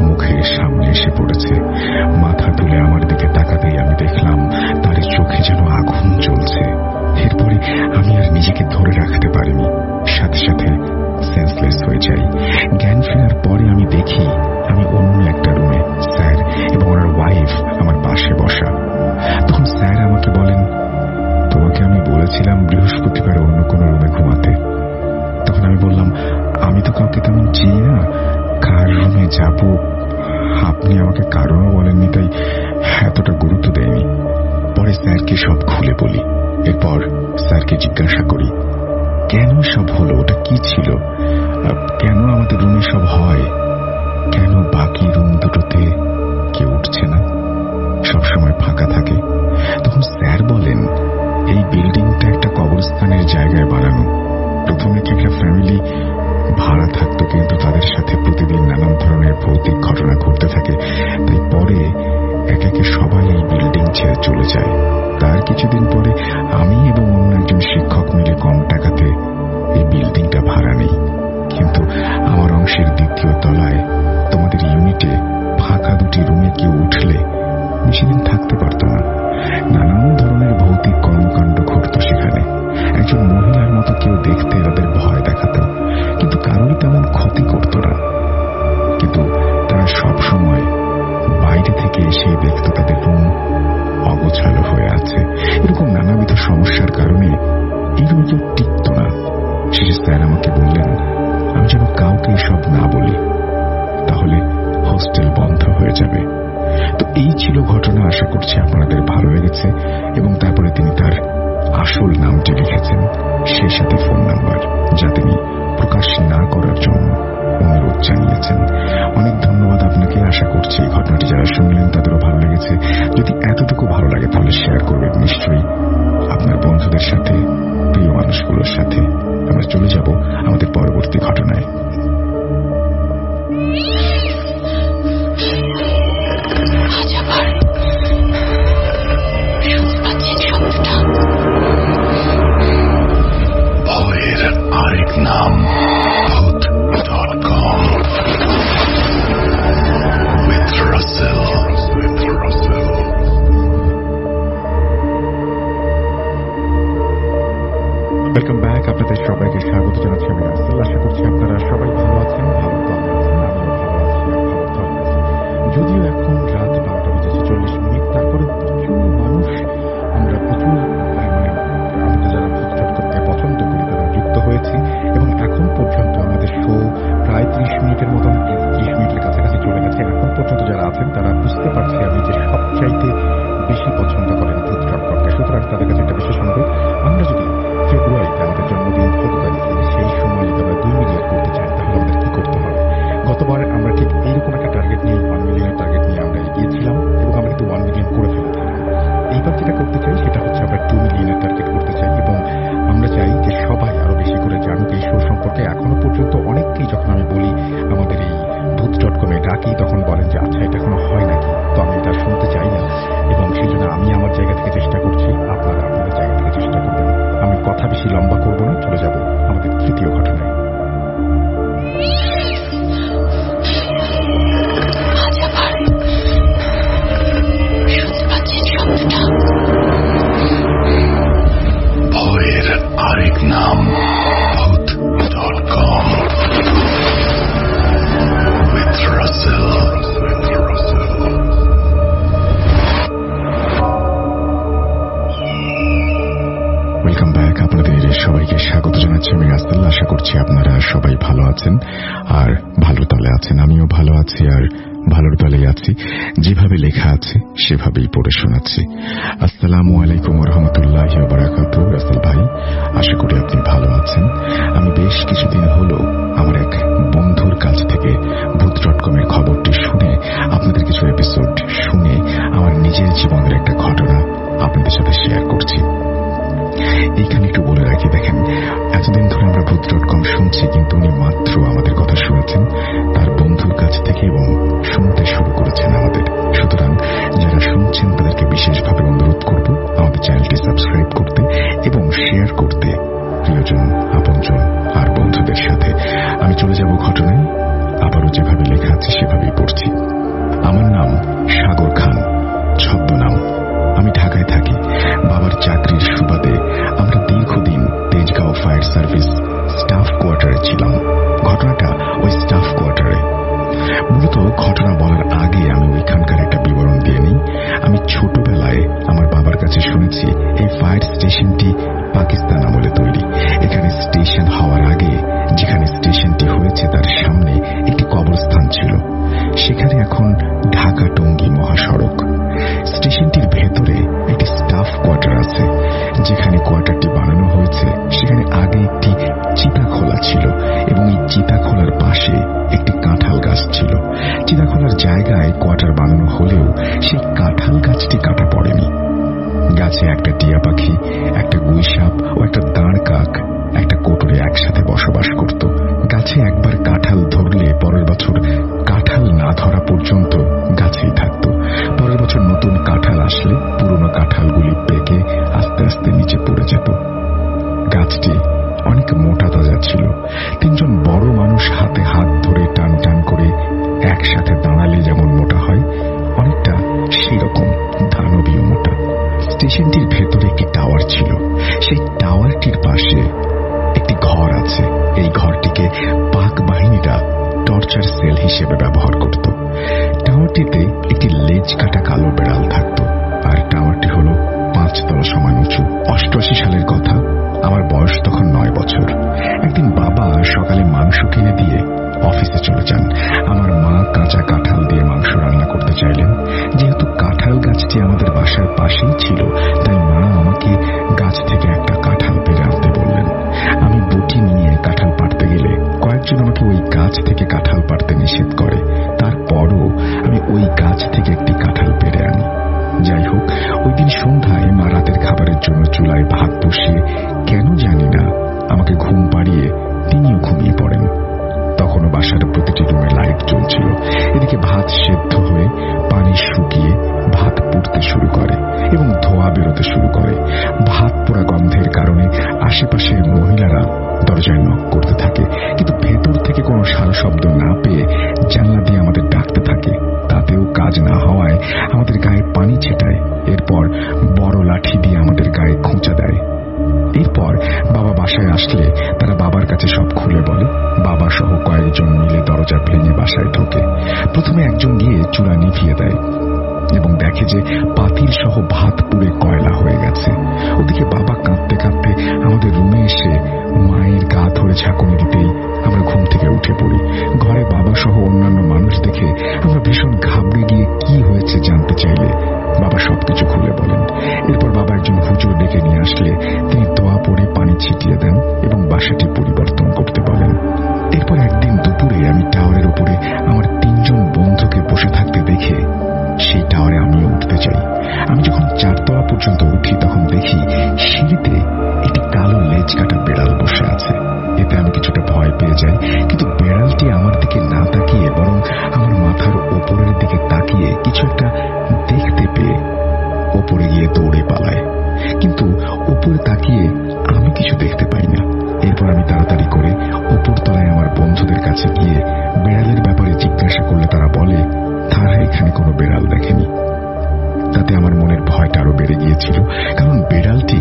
মুখের সামনে এসে পড়েছে। মাথা তুলে আমার দিকে তাকাতেই আমি দেখলাম তার চোখে যেন আগুন জ্বলছে। এরপরে আমি আর নিজেকে ধরে রাখতে পারিনি, সাথে সাথে সেন্সলেস হয়ে যাই। জ্ঞান ফেরার পরে আমি দেখি আমি অন্য একটা রুমে, স্যার এবং ওনার ওয়াইফ আমার পাশে বসা। তখন স্যার আমাকে বলেন, তোমাকে আমি বলেছিলাম বৃহস্পতিবার অন্য আপু, আপনি আমাকে কারণও বলেননি, তাই এতটা গুরুত্ব দেয়নি। পরে স্যারকে সব খুলে বলি। এরপর স্যারকে জিজ্ঞাসা করি কেন সব হলো, ওটা কি ছিল, কেন আমাদের রুমে সব হয়, কেন বাকি রুম দুটোতে কেউ উঠছে না, সবসময় ফাঁকা থাকে। তখন স্যার বলেন এই বিল্ডিংটা একটা কবরস্থানের জায়গায় বানানো। প্রথমে একটা ফ্যামিলি ভাড়া থাকতো, কিন্তু তাদের সাথে প্রতিদিন নানান ধরনের ভৌতিক ঘটনা ঘটতে থাকে। তাই পরে একে একে সবাই এই বিল্ডিং ছেড়ে চলে যায়। তার কিছুদিন পরে আমি এবং অন্য একজন শিক্ষক মিলে কম টাকাতে এই বিল্ডিংটা ভাড়া নেই। কিন্তু আমার অংশের দ্বিতীয় তলায় তোমাদের ইউনিটে ফাঁকা দুটি রুমে কেউ উঠলে বেশিদিন থাকতে পারত না। নানান ধরনের ভৌতিক কর্মকাণ্ড ঘটত সেখানে। একজন মহিলার মতো কেউ দেখতে তাদের ভয় দেখাত, কিন্তু কারোরই তেমন ক্ষতি করত না। কিন্তু তারা সব সময় বাইরে থেকে এসে দেখত তাদের রুম অগোছালো হয়ে আছে। এরকম নানাবিধ সমস্যার কারণে এই রুমে কেউ টিকত না। শেষে স্যার আমাকে বললেন আমি যেন কাউকে সব না বলি, তাহলে হোস্টেল বন্ধ হয়ে যাবে। তো এই ছিল ঘটনা। আশা করছি আপনাদের ভালো লেগেছে। এবং তারপরে তিনি তার আসল নামটি লিখেছেন, সেই সাথে ফোন নাম্বার, যা তিনি প্রকাশ না করার জন্য অনুরোধ জানিয়েছেন। অনেক ধন্যবাদ আপনাকে। আশা করছি এই ঘটনাটি যারা শুনলেন তাদেরও ভালো লেগেছে। যদি এতটুকু ভালো লাগে তাহলে শেয়ার করবেন নিশ্চয়ই আপনার বন্ধুদের সাথে, প্রিয় মানুষগুলোর সাথে। আমরা চলে যাব আমাদের পরবর্তী ঘটনায়। ভয়ের আরেক নাম ভূত.com with Russell. Welcome back. আপনাদের সবাইকে স্বাগত জানাচ্ছি আমি রাসেল। আশা করছি আপনারা সবাই ভালো আছেন, ভালো দলে আছেন। আমিও ভালো আছি আর ভালো দলে আছি। যদিও এখন রাত 12টা বেজেছে 40 মিনিট, তারপরে প্রচুর মানুষ, আমরা প্রচুর আমরা যারা ভূত করতে পছন্দ করি তারা যুক্ত হয়েছি। এবং এখন পর্যন্ত আমাদের শো প্রায় 30 মিনিটের মতন, 30 মিনিটের কাছাকাছি চলে গেছে। এখন পর্যন্ত যারা আছেন তারা বুঝতে পারছি আমি যে সবচাইতে বেশি পছন্দ করেন ভূত.comকে। সুতরাং তাদের কাছে একটা বিশেষ অনুরোধ, আমরা যদি ফেব্রুয়ারিতে আমাদের জন্মদিন 14 তারিখে সেই সময় যদি আমরা 2 মিলিয়ন করতে চাই তাহলে আমাদের কি করতে হবে? গতবার আমরা ঠিক এইরকম একটা টার্গেট নিয়ে, 1 মিলিয়নের টার্গেট নিয়ে আমরা এগিয়েছিলাম এবং আমরা কিন্তু 1 মিলিয়ন করে ফেলেছিলাম। এইবার যেটা করতে চাই সেটা হচ্ছে আমরা 2 মিলিয়নের টার্গেট করতে চাই এবং আমরা চাই যে সবাই আরো বেশি করে জানুক এই শো সম্পর্কে। এখনো পর্যন্ত অনেককেই যখন আমি বলি আমাদের এই ভূত.com-এ ডাকি, তখন বলেন যে আচ্ছা এটা এখনো হয় নাকি। তো আমি এটা শুনতে চাই না এবং সেই জন্য আমি আমার জায়গা থেকে চেষ্টা করছি, আপনারা আপনাদের জায়গা থেকে চেষ্টা করবেন। আমি কথা বেশি লম্বা করব না, চলে যাব আমাদের তৃতীয় ঘটনায়। ভয়ের আরেক নাম ভূত.com with Russell. Welcome back. আপনাদের সবাইকে স্বাগত জানাচ্ছি আমি রাসেল। আশা করছি আপনারা সবাই ভালো আছেন আর ভালোর তলে আছেন। আমিও ভালো আছি আর ভালোর তলেই আছি। যেভাবে লেখা আছে সেভাবেই পড়ে শোনাচ্ছি। আসসালামু আলাইকুম ওয়া রাহমাতুল্লাহি ওয়া বারাকাতুহু। রাসেল ভাই, আশা করি আপনি ভালো আছেন। আমি বেশ কিছুদিন হলো আমার এক বন্ধুর কাছ থেকে ভূত.com-এর খবরটি শুনে, আপনাদের কিছু এপিসোড শুনে আমার নিজের জীবনের একটা ঘটনা আপনাদের সাথে শেয়ার করছি। এইখানে একটু বলে রাখি, দেখেন এতদিন ধরে আমরা ভূত.com শুনছি, কিন্তু উনি মাত্র আমাদের কথা শুনেছেন তার বন্ধুর কাছ থেকে এবং শুনতে শুরু করেছেন আমাদের। সুতরাং যারা শুনছেন তাদেরকে বিশেষভাবে অনুরোধ করব আমাদের চ্যানেলটি সাবস্ক্রাইব করতে এবং শেয়ার করতে প্রিয়জন, আপনজন আর বন্ধুদের সাথে। আমি চলে যাব ঘটনায়। আবারও যেভাবে লেখা আছে সেভাবেই পড়ছি। আমার নাম সাগর খান, ছদ্মনাম। আমি ঢাকায় থাকি। বাবার চাকরির সুবাদে আমরা দীর্ঘদিন তেজগাঁও ফায়ার সার্ভিস স্টাফ কোয়ার্টারে ছিলাম। ঘটনাটা ওই স্টাফ কোয়ার্টারে। মূলত ঘটনা বলার আগে আমি ওইখানকার একটা বিবরণ দিয়ে নিই। আমি ছোটবেলায় আমার বাবার কাছে শুনেছি এই ফায়ার স্টেশনটি পাকিস্তান আমলে তৈরি এখানে স্টেশন হওয়ার আগে যেখানে স্টেশনটি হয়েছে তার সামনে একটি কবরস্থান ছিল। সেখানে এখন ঢাকা টঙ্গী মহাসড়ক। স্টেশনটির ভেতরে একটি স্টাফ কোয়ার্টার আছে। যেখানে কোয়ার্টারটি বানানো হয়েছে সেখানে আগে একটি চিতাখোলা ছিল এবং এই চিতাখোলার পাশে একটি কাঁঠাল গাছ ছিল। চিতাখোলার জায়গায় কোয়ার্টার বানানো হলেও সেই কাঁঠাল গাছটি কাটা পড়েনি। গাছে একটা টিয়া পাখি, একটা গুইসাপ ও একটা দাঁড় কাক একটা কোটরে একসাথে বসবাস করত। গাছে একবার কাঁঠাল ধরলে পরের বছর কাঁঠাল না ধরা পর্যন্ত গাছেই থাকত। পরের বছর নতুন কাঁঠাল আসলে পুরনো কাঁঠালগুলি পেকে আস্তে আস্তে নিচে পড়ে যেত। গাছটি অনেক মোটা তাজা ছিল। তিনজন বড় মানুষ হাতে হাত ধরে টান টান করে একসাথে দাঁড়ালে যেমন মোটা হয়, অনেকটা সেরকম দানবীয় মোটা। স্টেশনটির ভেতরে একটি টাওয়ার ছিল। সেই টাওয়ারটির পাশে একটি ঘর আছে। এই ঘরটিকে পাক বাহিনীরা টর্চার সেল হিসেবে ব্যবহার করত। টাওয়ারটিতে একটি লেজ কাটা কালো বেড়াল থাকত। আর টাওয়ারটি হল 5 তলা সমান উঁচু। 88 সালের কথা। আমার বয়স তখন 9 বছর। একদিন বাবা সকালে মাংস কিনে দিয়ে অফিসে চলে যান। আমার মা কাঁচা কাঁঠাল দিয়ে মাংস রান্না করতে চাইলেন। যেহেতু কাঁঠাল গাছটি আমাদের বাসার পাশেই ছিল, তাই মা আমাকে গাছ থেকে একটা কাঁঠাল পেড়ে আনতে বললেন। আমি বটি নিয়ে কাঁঠাল পাড়তে গেলে কয়েকজন আমাকে ওই গাছ থেকে কাঁঠাল পাড়তে নিষেধ করে। তারপরও আমি ওই গাছ থেকে একটি কাঁঠাল পেড়ে আনি। যাই হোক, ওই দিন সন্ধ্যায় মা রাতের খাবারের জন্য চুলায় ভাত বসিয়ে কেন জানি না আমাকে ঘুম পাড়িয়ে তিনিও ঘুমিয়ে পড়েন। তখনও বাসার প্রতিটি রুমে লাইট জ্বলছিল। এদিকে ভাত সেদ্ধ হয়ে পানি শুকিয়ে ভাত পুড়তে শুরু করে এবং ধোঁয়া বেরোতে শুরু করে। ভাত পোড়া গন্ধের কারণে আশেপাশের মহিলারা দরজায় নক করতে থাকে, কিন্তু ভেতর থেকে কোনো সারা শব্দ না পেয়ে জানলা দিয়ে আমাদের ডাকতে থাকে। তাতেও কাজ না হওয়ায় আমাদের গায়ে পানি ছেটায়। এরপর বড় লাঠি দিয়ে আমাদের গায়ে খোঁচা দেয়। এরপর বাবা বাসায় আসলে তারা বাবার কাছে সব খুলে বলে। বাবা সহ কয়েকজন মিলে দরজা ভেঙে বাসায় ঢোকে। প্রথমে একজন গিয়ে চুলা নিভিয়ে দেয় এবং দেখে যে পাতিল সহ ভাত পুড়ে কয়লা হয়ে গেছে। ওদিকে বাবা কাঁদতে কাঁদতে আমাদের রুমে এসে মায়ের গা ধরে ঝাঁকুনি দিতেই আমরা ঘুম থেকে উঠে পড়ি। ঘরে বাবা সহ অন্যান্য মানুষ দেখে আমরা ভীষণ ঘাবড়ে গিয়ে কি হয়েছে জানতে চাইলে বাবা সবকিছু খুলে বলেন। এরপর বাবা একজন হুজুর ডেকে নিয়ে আসলে তিনি দোয়া পড়ে পানি ছিটিয়ে দেন এবং বাসাটি পরিবর্তন করতে বলেন। এরপর একদিন দুপুরে আমি টাওয়ারের উপরে আমার 3 জন বন্ধুকে বসে থাকতে দেখে সেই টাওয়ারে আমিও উঠতে চাই। আমি যখন 4 তলা পর্যন্ত উঠি তখন দেখি সিঁড়িতে একটি কালো লেজ কাটা বেড়াল বসে আছে। এতে আমি কিছুটা ভয় পেয়ে যাই, কিন্তু বেড়ালটি আমার দিকে না তাকিয়ে বরং আমার মাথার ওপরের দিকে তাকিয়ে কিছু একটা দেখতে পেয়ে ওপরে গিয়ে দৌড়ে পালায়। কিন্তু উপরে তাকিয়ে আমি কিছু দেখতে পাই না। এরপর আমি তাড়াতাড়ি করে উপর তলায় আমার বন্ধুদের কাছে গিয়ে বেড়ালের ব্যাপারে জিজ্ঞাসা করলে তারা বলে তারা এখানে কোনো বেড়াল দেখেনি। তাতে আমার মনের ভয়টা আরো বেড়ে গিয়েছিল, কারণ বেড়ালটি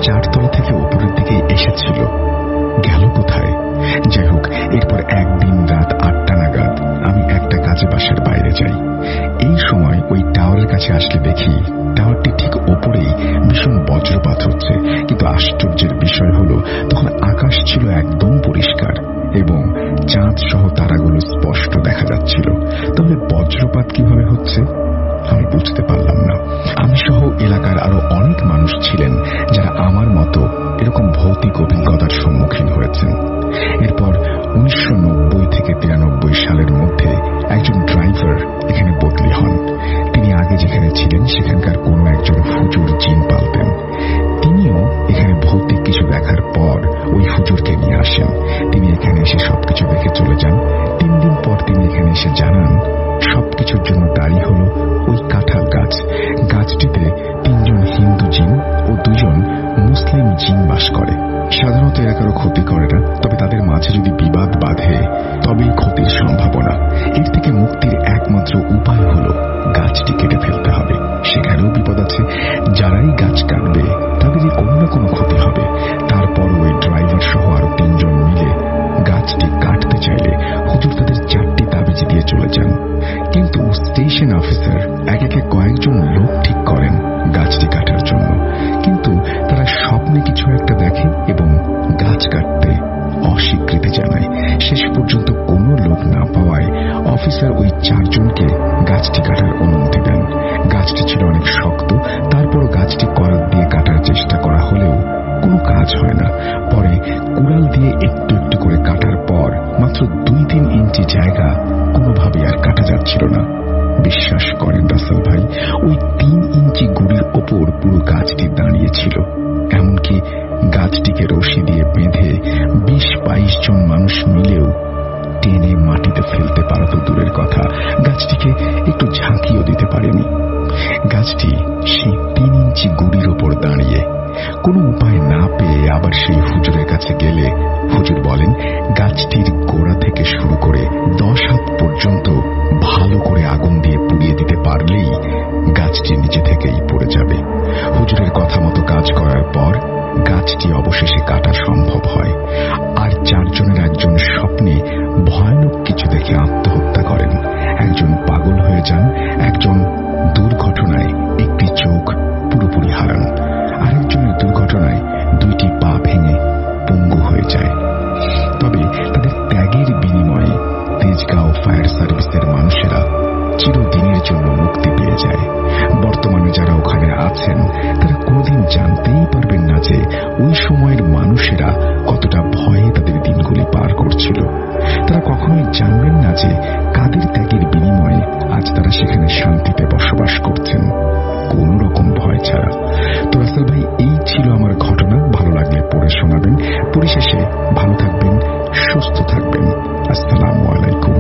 4 তলা থেকে উপরের দিকে এসেছিল, গেল কোথায়? যাই হোক, এরপর একদিন রাত 8টা নাগাদ আমি একটা কাজে বাসার বাইরে যাই। এই সময় ওই টাওয়ারের কাছে আসলে দেখি টাওয়ারটি ঠিক ওপরেই ভীষণ বজ্রপাত হচ্ছে। কিন্তু আশ্চর্যের বিষয় হলো তখন আকাশ ছিল একদম পরিষ্কার এবং চাঁদ সহ তারাগুলো স্পষ্ট দেখা যাচ্ছিল। তাহলে বজ্রপাত কিভাবে হচ্ছে আমি বুঝতে পারলাম না। আমি সহ এলাকার আরো অনেক মানুষ ছিলেন যারা আমার মতো এরকম ভৌতিক অভিজ্ঞতার সম্মুখীন হয়েছেন। এরপর 1990 থেকে 93 সালের মধ্যে একজন ড্রাইভার এখানে বদলি হন। তিনি আগে যেখানে ছিলেন সেখানকার কোনো একজন হুজুর জিন পালতেন। তিনিও এখানে ভৌতিক কিছু দেখার পর ওই হুজুরকে নিয়ে আসেন। তিনি এখানে এসে সবকিছু দেখে চলে যান। 3 দিন পর তিনি এখানে এসে জানান সবকিছুর জন্য দায়ী হলো ওই কাঁঠাল গাছ। গাছটিতে 3 জন হিন্দু জিন ও 2 জন মুসলিম জিন বাস করে। সাধারণত এরা কারো ক্ষতি করে না, তবে তাদের মাঝে যদি বিবাদ বাঁধে তবেই ক্ষতির সম্ভাবনা। এর থেকে মুক্তির একমাত্র উপায় হলো গাছটি কেটে ফেলতে হবে। সেখানেও বিপদ আছে, যারাই গাছ কাটবে তাদেরই কোনো না কোনো ক্ষতি হবে। তারপর ওই ড্রাইভার সহ আরো 3 জন মিলে গাছটি কাটতে চাইলে হুজুর তাদের 4টি তাবিজ দিয়ে চলে যান। কিন্তু স্টেশন অফিসার এক একে কয়েকজন শক্ত, তারপরও গাছটি করাত দিয়ে কাটার চেষ্টা করা হলেও কোনো কাজ হয় না। পরে কুড়াল দিয়ে একটু একটু করে কাটার পর মাত্র 2-3 ইঞ্চি জায়গা কোনোভাবে আর কাটা যাচ্ছিল না। বিশ্বাস করেন রাসেল ভাই, ওই 3 ইঞ্চি গুড়ির ওপর পুরো গাছটি দাঁড়িয়েছিল। এমনকি গাছটিকে রশি দিয়ে বেঁধে 20-22 জন মানুষ মিলেও টেনে মাটিতে ফেলতে পারা তো দূরের কথা, গাছটিকে একটু ঝাঁকিও দিতে পারেনি। গাছটি সেই 3 ইঞ্চি গুড়ির ওপর দাঁড়িয়ে। কোনো উপায় না পেয়ে আবার সেই হুজুরের কাছে গেলে হুজুর বলেন, গাছটির গোড়া থেকে শুরু করে 10 হাত পর্যন্ত ভালো করে আগুন দিয়ে পুড়িয়ে দিতে পারলেই গাছটি নিচে থেকেই পড়ে যাবে। হুজুরের কথা মতো কাজ করার পর গাছটি অবশেষে কাটা সম্ভব হয়। আর 4 জনের একজন স্বপ্নে ভয়ানক কিছু দেখে আত্মহত্যা করেন, একজন পাগল হয়ে যান, একজন দুর্ঘটনায় একটি চোখ পুরোপুরি হারান, আরেকজনের দুর্ঘটনায় 2টি পা ভেঙে পঙ্গু হয়ে যায়। তবে তাদের ত্যাগের বিনিময়ে তেজগাঁও ফায়ার সার্ভিসের মানুষেরা চিরদিনের জন্য মুক্তি পেয়ে যায়। বর্তমানে যারা ওখানে আছেন তারা কোনোদিন জানতেই পারবেন না যে ওই সময়ের মানুষেরা কতটা ভয়ে তাদের দিনগুলি পার করছিল। তারা কখনোই জানবেন না যে কাদের ত্যাগের বিনিময়ে আজ তারা সেখানে শান্তিতে বসবাস করছেন, কোন রকম ভয় ছাড়া। তো রাসেল ভাই, এই ছিল আমার ঘটনা। ভালো লাগলে পড়ে শোনাবেন। পরিশেষে ভালো থাকবেন, সুস্থ থাকবেন। আসসালামু আলাইকুম।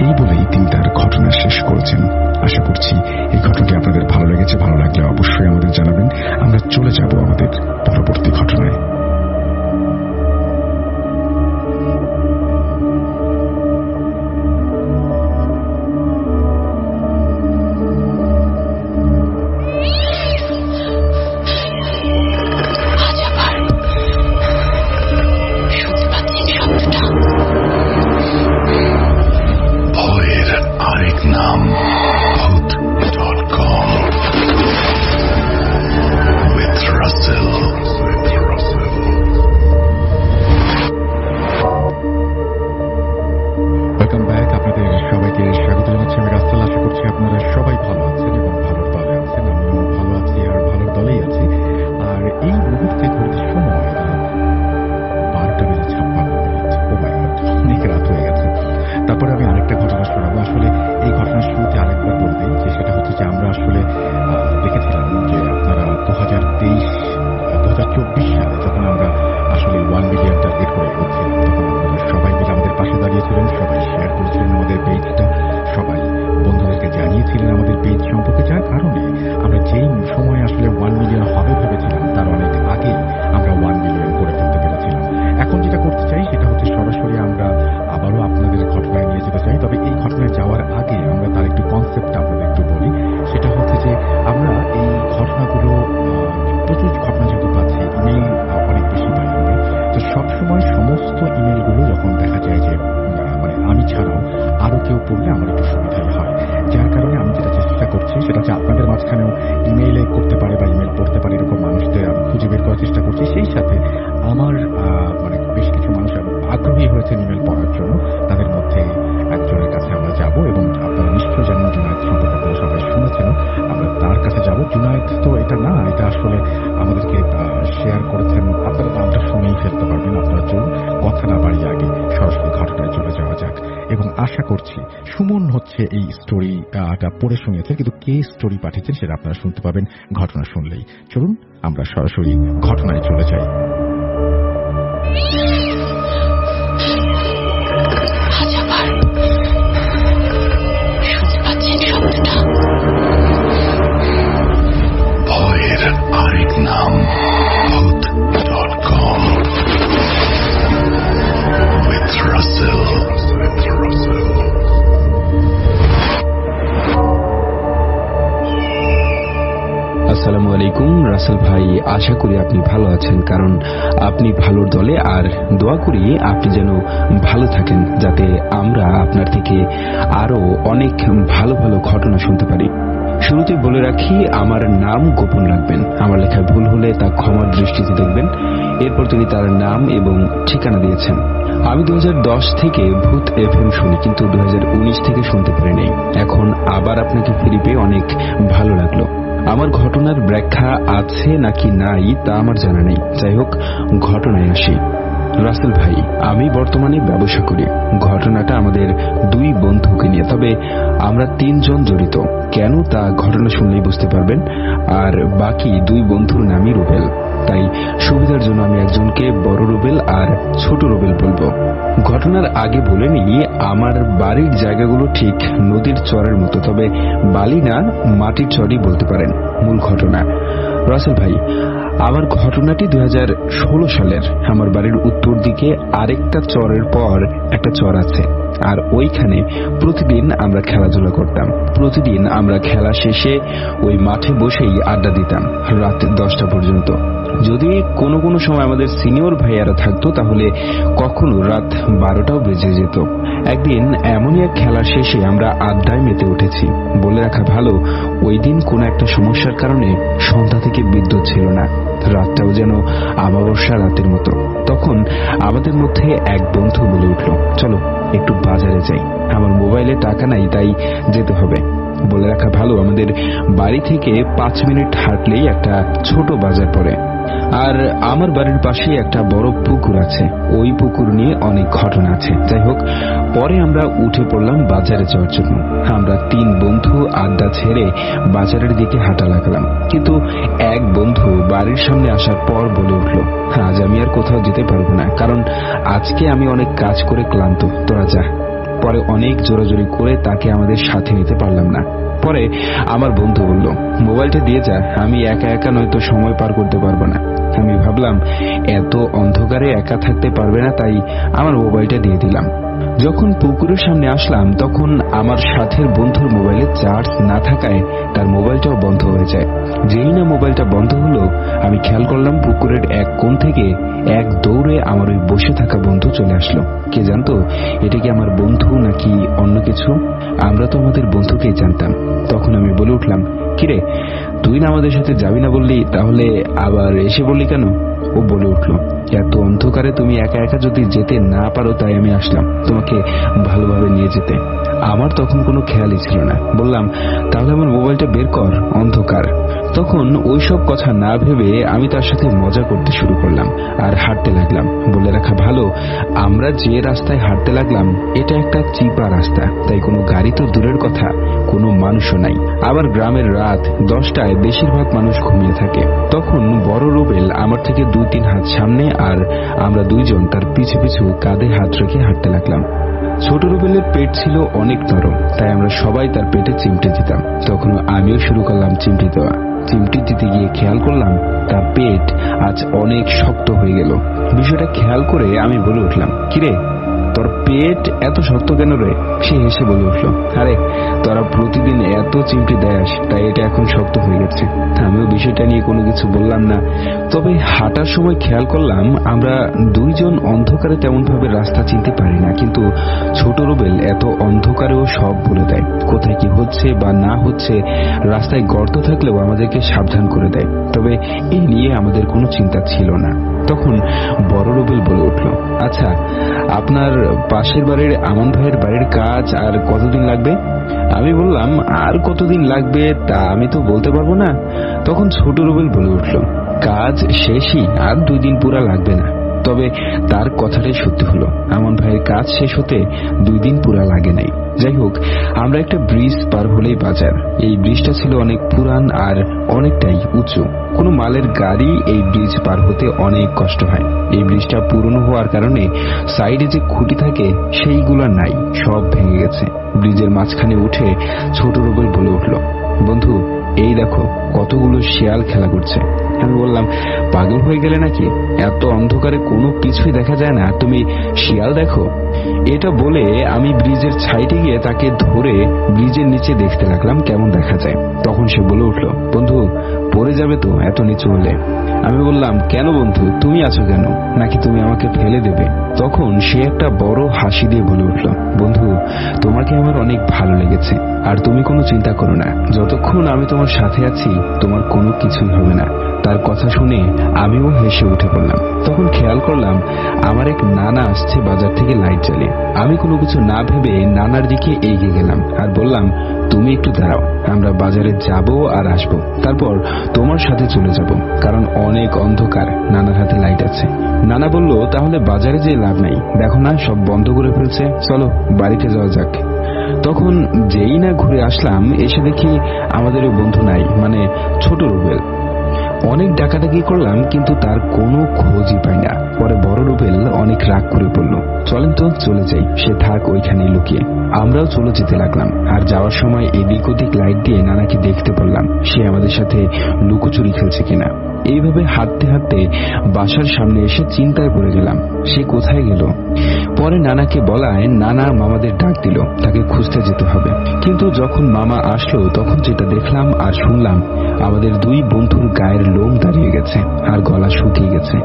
এই বলেই তিনি তার ঘটনা শেষ করেছেন। আশা করছি এই ঘটনাটি আপনাদের ভালো লেগেছে। ভালো লাগলে অবশ্যই আমাদের জানাবেন। আমরা চলে যাব আমাদের পরবর্তী ঘটনায়। ভয়ের আরেক নাম ভূত.com with Russell. Welcome back. আপনাদের সবাইকে স্বাগত জানাচ্ছি আমি রাসেল। আশা করছি আপনারা সবাই ভালো আছেন এবং ভালোর দলে আছেন। আমিও ভালো আছি আর ভালোর দলেই আছি। আর এই মুহূর্তে ঘড়িতে সময় 12:56 ও মাই গড, অনেক রাত হয়ে গেছে। তারপরে আমি আরেকটা ঘটনা শোনাবো। আসলে এই ঘটনার শুরুতে আরেকবার বলে দিই যে সেটা হচ্ছে যে আমরা আসলে দেখেছিলাম যে আপনারা 2024 সালে যখন আমরা আসলে 1 মিলিয়ন টার্গেট করে এগোচ্ছিলাম, তখন আপনারা সবাই মিলে আমাদের পাশে দাঁড়িয়েছিলেন, সবাই শেয়ার করেছিলেন আমাদের পেজটা, সবাই বন্ধুদেরকে জানিয়েছিলেন আমাদের পেজ সম্পর্কে, যার কারণে আমরা যেই সময় আসলে 1 মিলিয়ন হবে ভেবেছিলাম তার অনেক আগেই আমরা 1 মিলিয়ন করে ফেলতে পেরেছিলাম। এখন যেটা করতে চাই সেটা হচ্ছে সরাসরি আমরা আবারও আপনাদের ঘটনায় নিয়ে যেতে চাই। তবে এই ঘটনায় যাওয়ার আগে আমরা তার একটু কনসেপ্ট আপনাদের একটু বলি। সেটা হচ্ছে যে আমরা এই ঘটনাগুলো প্রচুর ঘটনা যেহেতু পাচ্ছি, ইমেইল অনেক বেশি পাই আমরা, তো সবসময় সমস্ত ইমেইলগুলো যখন দেখা যায় যে মানে আমি ছাড়াও আরো কেউ পড়লে আমার একটু সুবিধাই হয়, যার কারণে আমি যেটা চেষ্টা করছি সেটা হচ্ছে আপনাদের মাঝখানেও ইমেইলে করতে পারে বা ইমেইল পড়তে পারে এরকম মানুষদের আমি খুঁজে বের করার চেষ্টা করছি। সেই সাথে আমার মানে বেশ কিছু মানুষ আগ্রহী হয়েছেন ইমেইল পড়ার জন্য, তাদের মধ্যে একজনের কাছে আমরা যাব এবং আপনারা নিশ্চয়ই জানেন জুনায়েদ সম্পর্কে আপনারা সবাই শুনেছেন, আমরা তার কাছে যাব। জুনায়েদ তো এটা না, এটা আসলে আমাদেরকে শেয়ার করেছেন, আপনারা নামটা শুনেই ফেলতে পারবেন। আপনারা চলুন কথা না বাড়িয়ে আগে সরাসরি ঘটনায় চলে যাওয়া যাক। এবং আশা করছি সুমন হচ্ছে এই স্টোরিটা পড়ে শুনিয়েছেন, কিন্তু কে স্টোরি পাঠিয়েছেন সেটা আপনারা শুনতে পাবেন ঘটনা শুনলেই। চলুন আমরা সরাসরি ঘটনায় চলে যাই। ভয়ের আরেক নাম ভূত.com with Russell. আসসালামু আলাইকুম রাসেল ভাই, আশা করি আপনি ভালো আছেন, কারণ আপনি ভালোর দলে। আর দোয়া করি আপনি যেন ভালো থাকেন, যাতে আমরা আপনার থেকে আরো অনেক ভালো ভালো ঘটনা শুনতে পারি। শুরুতে বলে রাখি, আমার নাম গোপন রাখবেন। আমার লেখায় ভুল হলে তা ক্ষমার দৃষ্টিতে দেখবেন। এরপর তিনি তার নাম এবং ঠিকানা দিয়েছেন। আমি 2010 থেকে ভূত FM শুনি, কিন্তু 2019 থেকে শুনতে পারি নাই। এখন আবার আপনাকে ফিরে পেয়ে অনেক ভালো লাগলো। আমার ঘটনার ব্যাখ্যা আছে নাকি নাই তা আমার জানা নেই। যাই হোক, ঘটনায় আসি। রাসেল ভাই, আমি বর্তমানে ব্যবসা করি। ঘটনাটা আমাদের দুই বন্ধুকে নিয়ে, তবে আমরা 3 জন জড়িত। কেন তা ঘটনা শুনলেই বুঝতে পারবেন। আর বাকি 2 বন্ধুর নামই রুবেল, তাই সুবিধার জন্য আমি একজনকে বড় রুবেল আর ছোট রুবেল বলবো। ঘটনার আগে বলে নিই, আমার বাড়ির জায়গাগুলো ঠিক নদীর চরের মতো, তবে বালি না, মাটির চরই বলতে পারেন। মূল ঘটনা, রাসেল ভাই, আমার ঘটনাটি 2016 সালের। আমার বাড়ির উত্তর দিকে আরেকটা চরের পর একটা চর আছে, আর ওইখানে প্রতিদিন আমরা খেলাধুলা করতাম। প্রতিদিন আমরা খেলা শেষে ওই মাঠে বসেই আড্ডা দিতাম রাত 10টা পর্যন্ত। যদি কোনো কোনো সময় আমাদের সিনিয়র ভাইয়ারা থাকতো তাহলে কখনো রাত 12টাও বেজে যেত। একদিন এমনই এক খেলা শেষে আমরা আড্ডায় মেতে উঠেছি। বলে রাখা ভালো, ওই দিন কোনো একটা সমস্যার কারণে সন্ধ্যা থেকে বিদ্যুৎ ছিল না। রাতটাও যেন অমাবস্যা রাতের মতো। তখন আমাদের মধ্যে এক বন্ধু বলে উঠল, চলো একটু বাজারে যাই। আমার মোবাইলে টাকা নাই, তাই যেতে হবে। বলে রাখা ভালো, আমাদের বাড়ি থেকে 5 মিনিট হাঁটলেই একটা ছোট বাজার পড়ে। আর আমার বাড়ির পাশে একটা বড় পুকুর আছে। ওই পুকুর নিয়ে অনেক ঘটনা আছে। যাই হোক, পরে আমরা উঠে পড়লাম বাজারে যাওয়ার জন্য। আমরা 3 বন্ধু আড্ডা ছেড়ে বাজারের দিকে হাঁটা লাগলাম। কিন্তু এক বন্ধু বাড়ির সামনে আসার পর বলে উঠল, আজ আমি আর কোথাও যেতে পারবো না, কারণ আজকে আমি অনেক কাজ করে ক্লান্ত, তোরা যা। পরে অনেক জোরাজোরি করে তাকে আমাদের সাথে নিতে পারলাম না। পরে আমার বন্ধু বলল, মোবাইলটা দিয়ে যা, আমি একা একা নয়তো সময় পার করতে পারবো না। আমি ভাবলাম এত অন্ধকারে একা থাকতে পারবে না, তাই আমার মোবাইলটা দিয়ে দিলাম। যখন পুকুরের সামনে আসলাম তখন আমার সাথের বন্ধুর মোবাইলে চার্জ না থাকায় তার মোবাইলটাও বন্ধ হয়ে যায়। যেই না মোবাইলটা বন্ধ হলো, আমি খেয়াল করলাম পুকুরের এক কোণ থেকে এক দৌড়ে আমার ওই বসে থাকা বন্ধু চলে আসলো। কে জানতো এটা কি আমার বন্ধু নাকি অন্য কিছু? আমরা তো আমাদের বন্ধুকেই জানতাম। তখন আমি বলে উঠলাম, কিরে, তুই না আমাদের সাথে যাবি না বললি, তাহলে আবার এসে বললি কেন? ও বলে উঠলো, এত অন্ধকারে তুমি একা একা যদি যেতে না পারো তাই আমি আসলাম তোমাকে ভালোভাবে নিয়ে যেতে। আমার তখন কোনো খেয়ালই ছিল না। বললাম, তাহলে আমার মোবাইলটা বের কর, অন্ধকার। তখন ওইসব কথা না ভেবে আমি তার সাথে মজা করতে শুরু করলাম আর হাঁটতে লাগলাম। বলে রাখা ভালো, আমরা যে রাস্তায় হাঁটতে লাগলাম এটা একটা চিপা রাস্তা, তাই কোনো গাড়ি তো দূরের কথা, কোনো মানুষও নাই। আবার গ্রামের রাত 10টায় বেশিরভাগ মানুষ ঘুমিয়ে থাকে। তখন বড় রুবেল আমার থেকে 2-3 হাত সামনে, আর আমরা 2 জন তার পিছু পিছু কাঁধে হাত রেখে হাঁটতে লাগলাম। ছোট রুবেলের পেট ছিল অনেক নরম, তাই আমরা সবাই তার পেটে চিমটে দিতাম। তখন আমিও শুরু করলাম চিমটি দেওয়া। চিমটি দিতে গিয়ে খেয়াল করলাম তার পেট আজ অনেক শক্ত হয়ে গেল। বিষয়টা খেয়াল করে আমি বলে উঠলাম, কিরে, তোর পেট এত শক্ত কেন রে? সে হেসে বলে উঠল, আরে তোরা প্রতিদিন এত চিমটি দেস, তাই এটা এখন শক্ত হয়ে গেছে। আমিও বিষয়টা নিয়ে কোনো কিছু বললাম না। তবে হাঁটার সময় খেয়াল করলাম আমরা 2 জন অন্ধকারে তেমন ভাবে রাস্তা চিনতে পারি না, কিন্তু ছোট রুবেল এত অন্ধকারেও সব বলে দেয়। কোথায় কি হচ্ছে বা না হচ্ছে, রাস্তায় গর্ত থাকলেও আমাদেরকে সাবধান করে দেয়। তবে এই নিয়ে আমাদের কোনো চিন্তা ছিল না। তখন বড় রুবেল বলে উঠল, আচ্ছা, আপনার পাশের বাড়ির আমান ভাইয়ের বাড়ির কাজ আর কতদিন লাগবে? আমি বললাম, আর কতদিন লাগবে তা আমি তো বলতে পারবো না। তখন ছোট রুবেল বলে উঠল, কাজ শেষই, আর 2 দিন পুরা লাগবে না। তবে তার কথাটাই সত্যি হলো, আমান ভাইয়ের কাজ শেষ হতে 2 দিন পুরা লাগে নাই। যাই হোক, আমরা একটা ব্রিজ পার হলেই বাজার। এই ব্রিজটা ছিল অনেক পুরান আর অনেকটাই উঁচু। কোনো মালের গাড়ি এই ব্রিজ পার হতে অনেক কষ্ট হয়। এই ব্রিজটা পুরনো হওয়ার কারণে সাইডে যে খুঁটি থাকে সেইগুলো নাই, সব ভেঙে গেছে। ব্রিজের মাঝখানে উঠে ছোট রুবেল বলে উঠল, বন্ধু, এই দেখো কতগুলো শিয়াল খেলা করছে। আমি বললাম, পাগল হয়ে গেলে নাকি? এত অন্ধকারে কোনো কিছুই দেখা যায় না, তুমি শিয়াল দেখো? এটা বলে আমি ব্রিজের সাইডে গিয়ে তাকে ধরে ব্রিজের নিচে দেখতে লাগলাম কেমন দেখা যায়। তখন সে বলে উঠল, বন্ধু, পড়ে যাবে তো এত নিচু হলে। আমি বললাম, কেন বন্ধু, তুমি আছো কেন? নাকি তুমি আমাকে ফেলে দেবে? তখন সে একটা বড় হাসি দিয়ে বলে উঠল, বন্ধু, তোমাকে আমার অনেক ভালো লেগেছে, আর তুমি কোনো চিন্তা করো না, যতক্ষণ আমি তোমার সাথে আছি তোমার কোনো কিছুই হবে না। তার কথা শুনে আমিও হেসে উঠে পড়লাম। তখন খেয়াল করলাম আমার এক নানা আসছে বাজার থেকে লাইট জ্বালিয়ে। আমি কোনো কিছু না ভেবে নানার দিকে এগিয়ে গেলাম আর বললাম, তুমি একটু দাঁড়াও, আমরা বাজারে যাব আর আসবো, তারপর তোমার সাথে চলে যাব, কারণ অনেক অন্ধকার, নানার হাতে লাইট আছে। নানা বলল, তাহলে বাজারে যেয়ে লাভ নাই, দেখো না সব বন্ধ করে ফেলছে, চলো বাড়িতে যাওয়া যাক। তখন যেই না ঘুরে আসলাম, এসে দেখি আমাদের ওই বন্ধু নাই, মানে ছোট রুবেল। অনেক ডাকাডাকি করলাম কিন্তু তার কোনো খোঁজই পাই না। পরে বড় রুবেল অনেক রাগ করে বলল, চলেন তো চলে যাই, সে থাক ওইখানেই লুকিয়ে। আমরাও চলে যেতে লাগলাম আর যাওয়ার সময় এদিক ওদিক লাইট দিয়ে নানাকে দেখতে বললাম সে আমাদের সাথে লুকোচুরি খেলছে কিনা। এইভাবে হাঁটতে হাঁটতে বাসার সামনে এসে চিন্তায় পড়ে গেলাম সে কোথায় গেল। পরে নানাকে বলায় নানা মামাদের ডাক দিল, তাকে খুঁজতে যেতে হবে। কিন্তু যখন মামা আসলো তখন যেটা দেখলাম আর শুনলাম, আমাদের দুই বন্ধুর গায়ের লোম দাঁড়িয়ে গেছে আর গলা শুকিয়ে গেছে।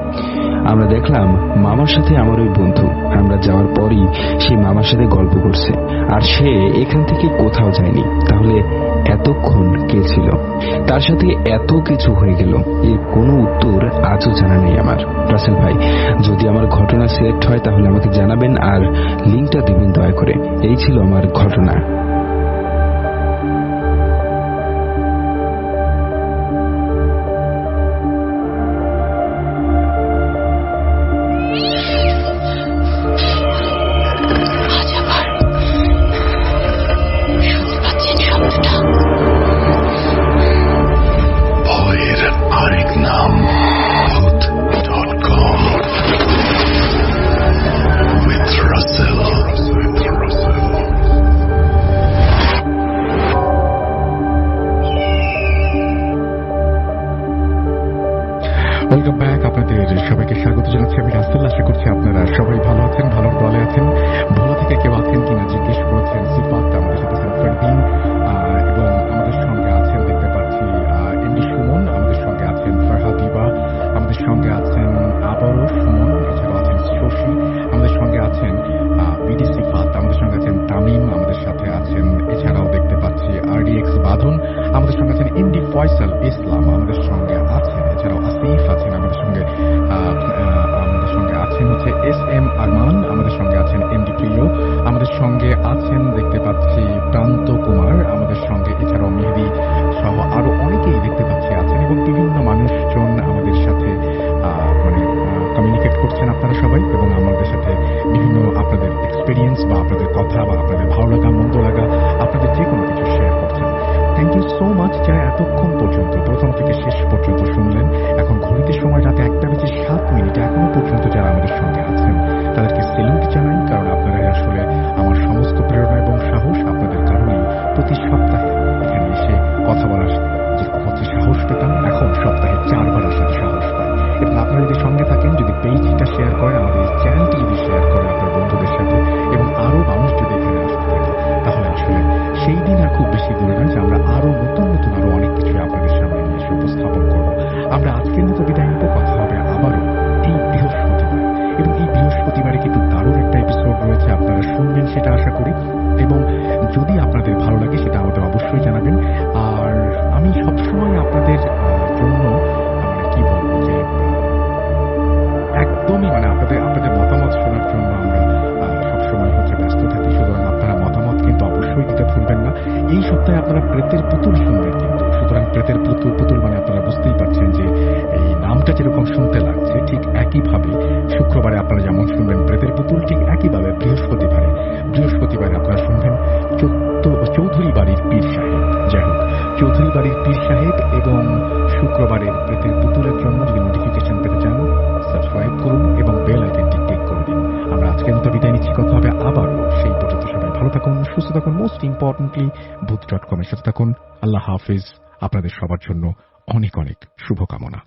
আমরা দেখলাম মামার সাথে আমার ওই বন্ধু, আমরা যাওয়ার পরই সে মামার সাথে গল্প করছে আর সে এখান থেকে কোথাও যায়নি। তাহলে এতক্ষণ কে ছিল? তার সাথে এত কিছু হয়ে গেল, এর কোনো উত্তর আজও জানা নেই আমার। রাসেল ভাই, যদি আমার ঘটনা সিলেক্ট হয় তাহলে আমাকে জানাবেন আর লিঙ্কটা দিবেন দয়া করে। এই ছিল আমার ঘটনা। ভয়ের আরেক নাম ভূত.com with Russell. Welcome back. আপনাদের সবাইকে স্বাগত জানাচ্ছি আমি রাসেল। আশা করছি আপনারা সবাই ভালো আছেন, ভালোর দলে আছেন। ভোলা থেকে কেউ আছেন কিনা জিজ্ঞেস করেছেন সিফাত, আমাদের সাথে আছেন ফারদিন এবং আমাদের সঙ্গে আছেন দেখতে পাচ্ছি এমডি সুমন, আমাদের সঙ্গে আছেন ফারহাদিবা, আমাদের সঙ্গে আছেন আবারও সুমন, এছাড়াও আছেন শশী, আমাদের সঙ্গে আছেন বিডি সিফাত, আমাদের সঙ্গে আছেন তামিম, আমাদের সাথে আছেন এছাড়াও দেখতে পাচ্ছি আরডিএক্স বাঁধন, আমাদের সঙ্গে আছেন এমডি ফয়সাল ইসলাম, আমাদের সঙ্গে আছেন এছাড়াও আসিফ আছেন, আমাদের সঙ্গে আছেন হচ্ছে এস এম আরমান, আমাদের সঙ্গে আছেন এমডি প্রিয়, আমাদের সঙ্গে আছেন দেখতে পাচ্ছি প্রান্ত কুমার, আমাদের সঙ্গে এছাড়াও মেহেদি সহ আরো অনেকেই দেখতে পাচ্ছি আছেন এবং বিভিন্ন মানুষজন আমাদের সাথে কমিউনিকেট করছেন আপনারা সবাই এবং আমাদের সাথে বিভিন্ন আপনাদের এক্সপিরিয়েন্স বা আপনাদের কথা বা আপনাদের ভালো লাগা মন্দ লাগা আপনাদের যে কোনো কিছু শেয়ার করছেন। থ্যাংক ইউ সো মাচ যারা এতক্ষণ পর্যন্ত প্রথম থেকে শেষ পর্যন্ত শুনলেন। এখন ঘড়িতে সময় রাতে 1:07 এখনো পর্যন্ত যারা আমাদের সঙ্গে আছেন তাদেরকে সেলুট জানাই, কারণ আপনারাই আসলে আমার সমস্ত প্রেরণা এবং সাহস। আপনাদের কারণেই প্রতি সপ্তাহে এখানে এসে কথা বলার যে হচ্ছে সাহস পেতাম, এখন সপ্তাহে 4 বার আসার সাহস পাই। এবং আপনারা যদি সঙ্গে থাকেন, যদি পেজটা শেয়ার করেন, আমাদের চ্যানেলটি যদি শেয়ার করেন আপনার বন্ধুদের সাথে এবং আরো মানুষ যদি এখানে আসতে থাকে, তাহলে আসলে সেই দিন আর খুব বেশি দূরে নয় যে আমরা আরো নতুন নতুন আরো অনেক কিছু আপনাদের সামনে নিয়ে এসে উপস্থাপন করবো। আমরা আজকের মতো বিদায় নিব, কথা হবে আবারও এই বৃহস্পতিবার এবং এই বৃহস্পতিবারে কিন্তু দারুণ একটা এপিসোড রয়েছে, আপনারা শুনবেন সেটা আশা করি। এবং যদি আপনাদের ভালো লাগে সেটা আমাদের অবশ্যই জানাবেন। আর আমি সবসময় আপনাদের জন্য কি বলবো যে একদমই আপনাদের মতামত শোনার জন্য আমরা সবসময় হচ্ছে ব্যস্ত থাকি, সুতরাং আপনারা মতামত কিন্তু অবশ্যই দিতে ভুলবেন না। এই সপ্তাহে আপনারা প্রেতের পুতুল শুনবেন কিন্তু, সুতরাং প্রেতের পুতুল মানে আপনারা বুঝতেই পারছেন যে এই নামটা যেরকম শুনতে লাগছে ঠিক একইভাবে শুক্রবারে আপনারা যেমন শুনবেন প্রেতের পুতুল, ঠিক একইভাবে বৃহস্পতিবারে আপনারা শুনবেন চৌধুরী বাড়ির পীর সাহেব। যাই হোক, চৌধুরী বাড়ির পীর সাহেব এবং শুক্রবারের প্রেতের পুতুলের জন্য যদি নোটিফিকেশন পেতে চান সাবস্ক্রাইব করুন এবং বেল আইকনটি ক্লিক করে দিন। আমরা আজকের মতো বিদায় নিচ্ছি, কথা হবে আবারও। সেই পর্যন্ত সবাই ভালো থাকুন, সুস্থ থাকুন, মোস্ট ইম্পর্টেন্টলি ভূত.com এর সাথে থাকুন। আল্লাহ হাফিজ। আপনাদের সবার জন্য অনেক অনেক শুভকামনা।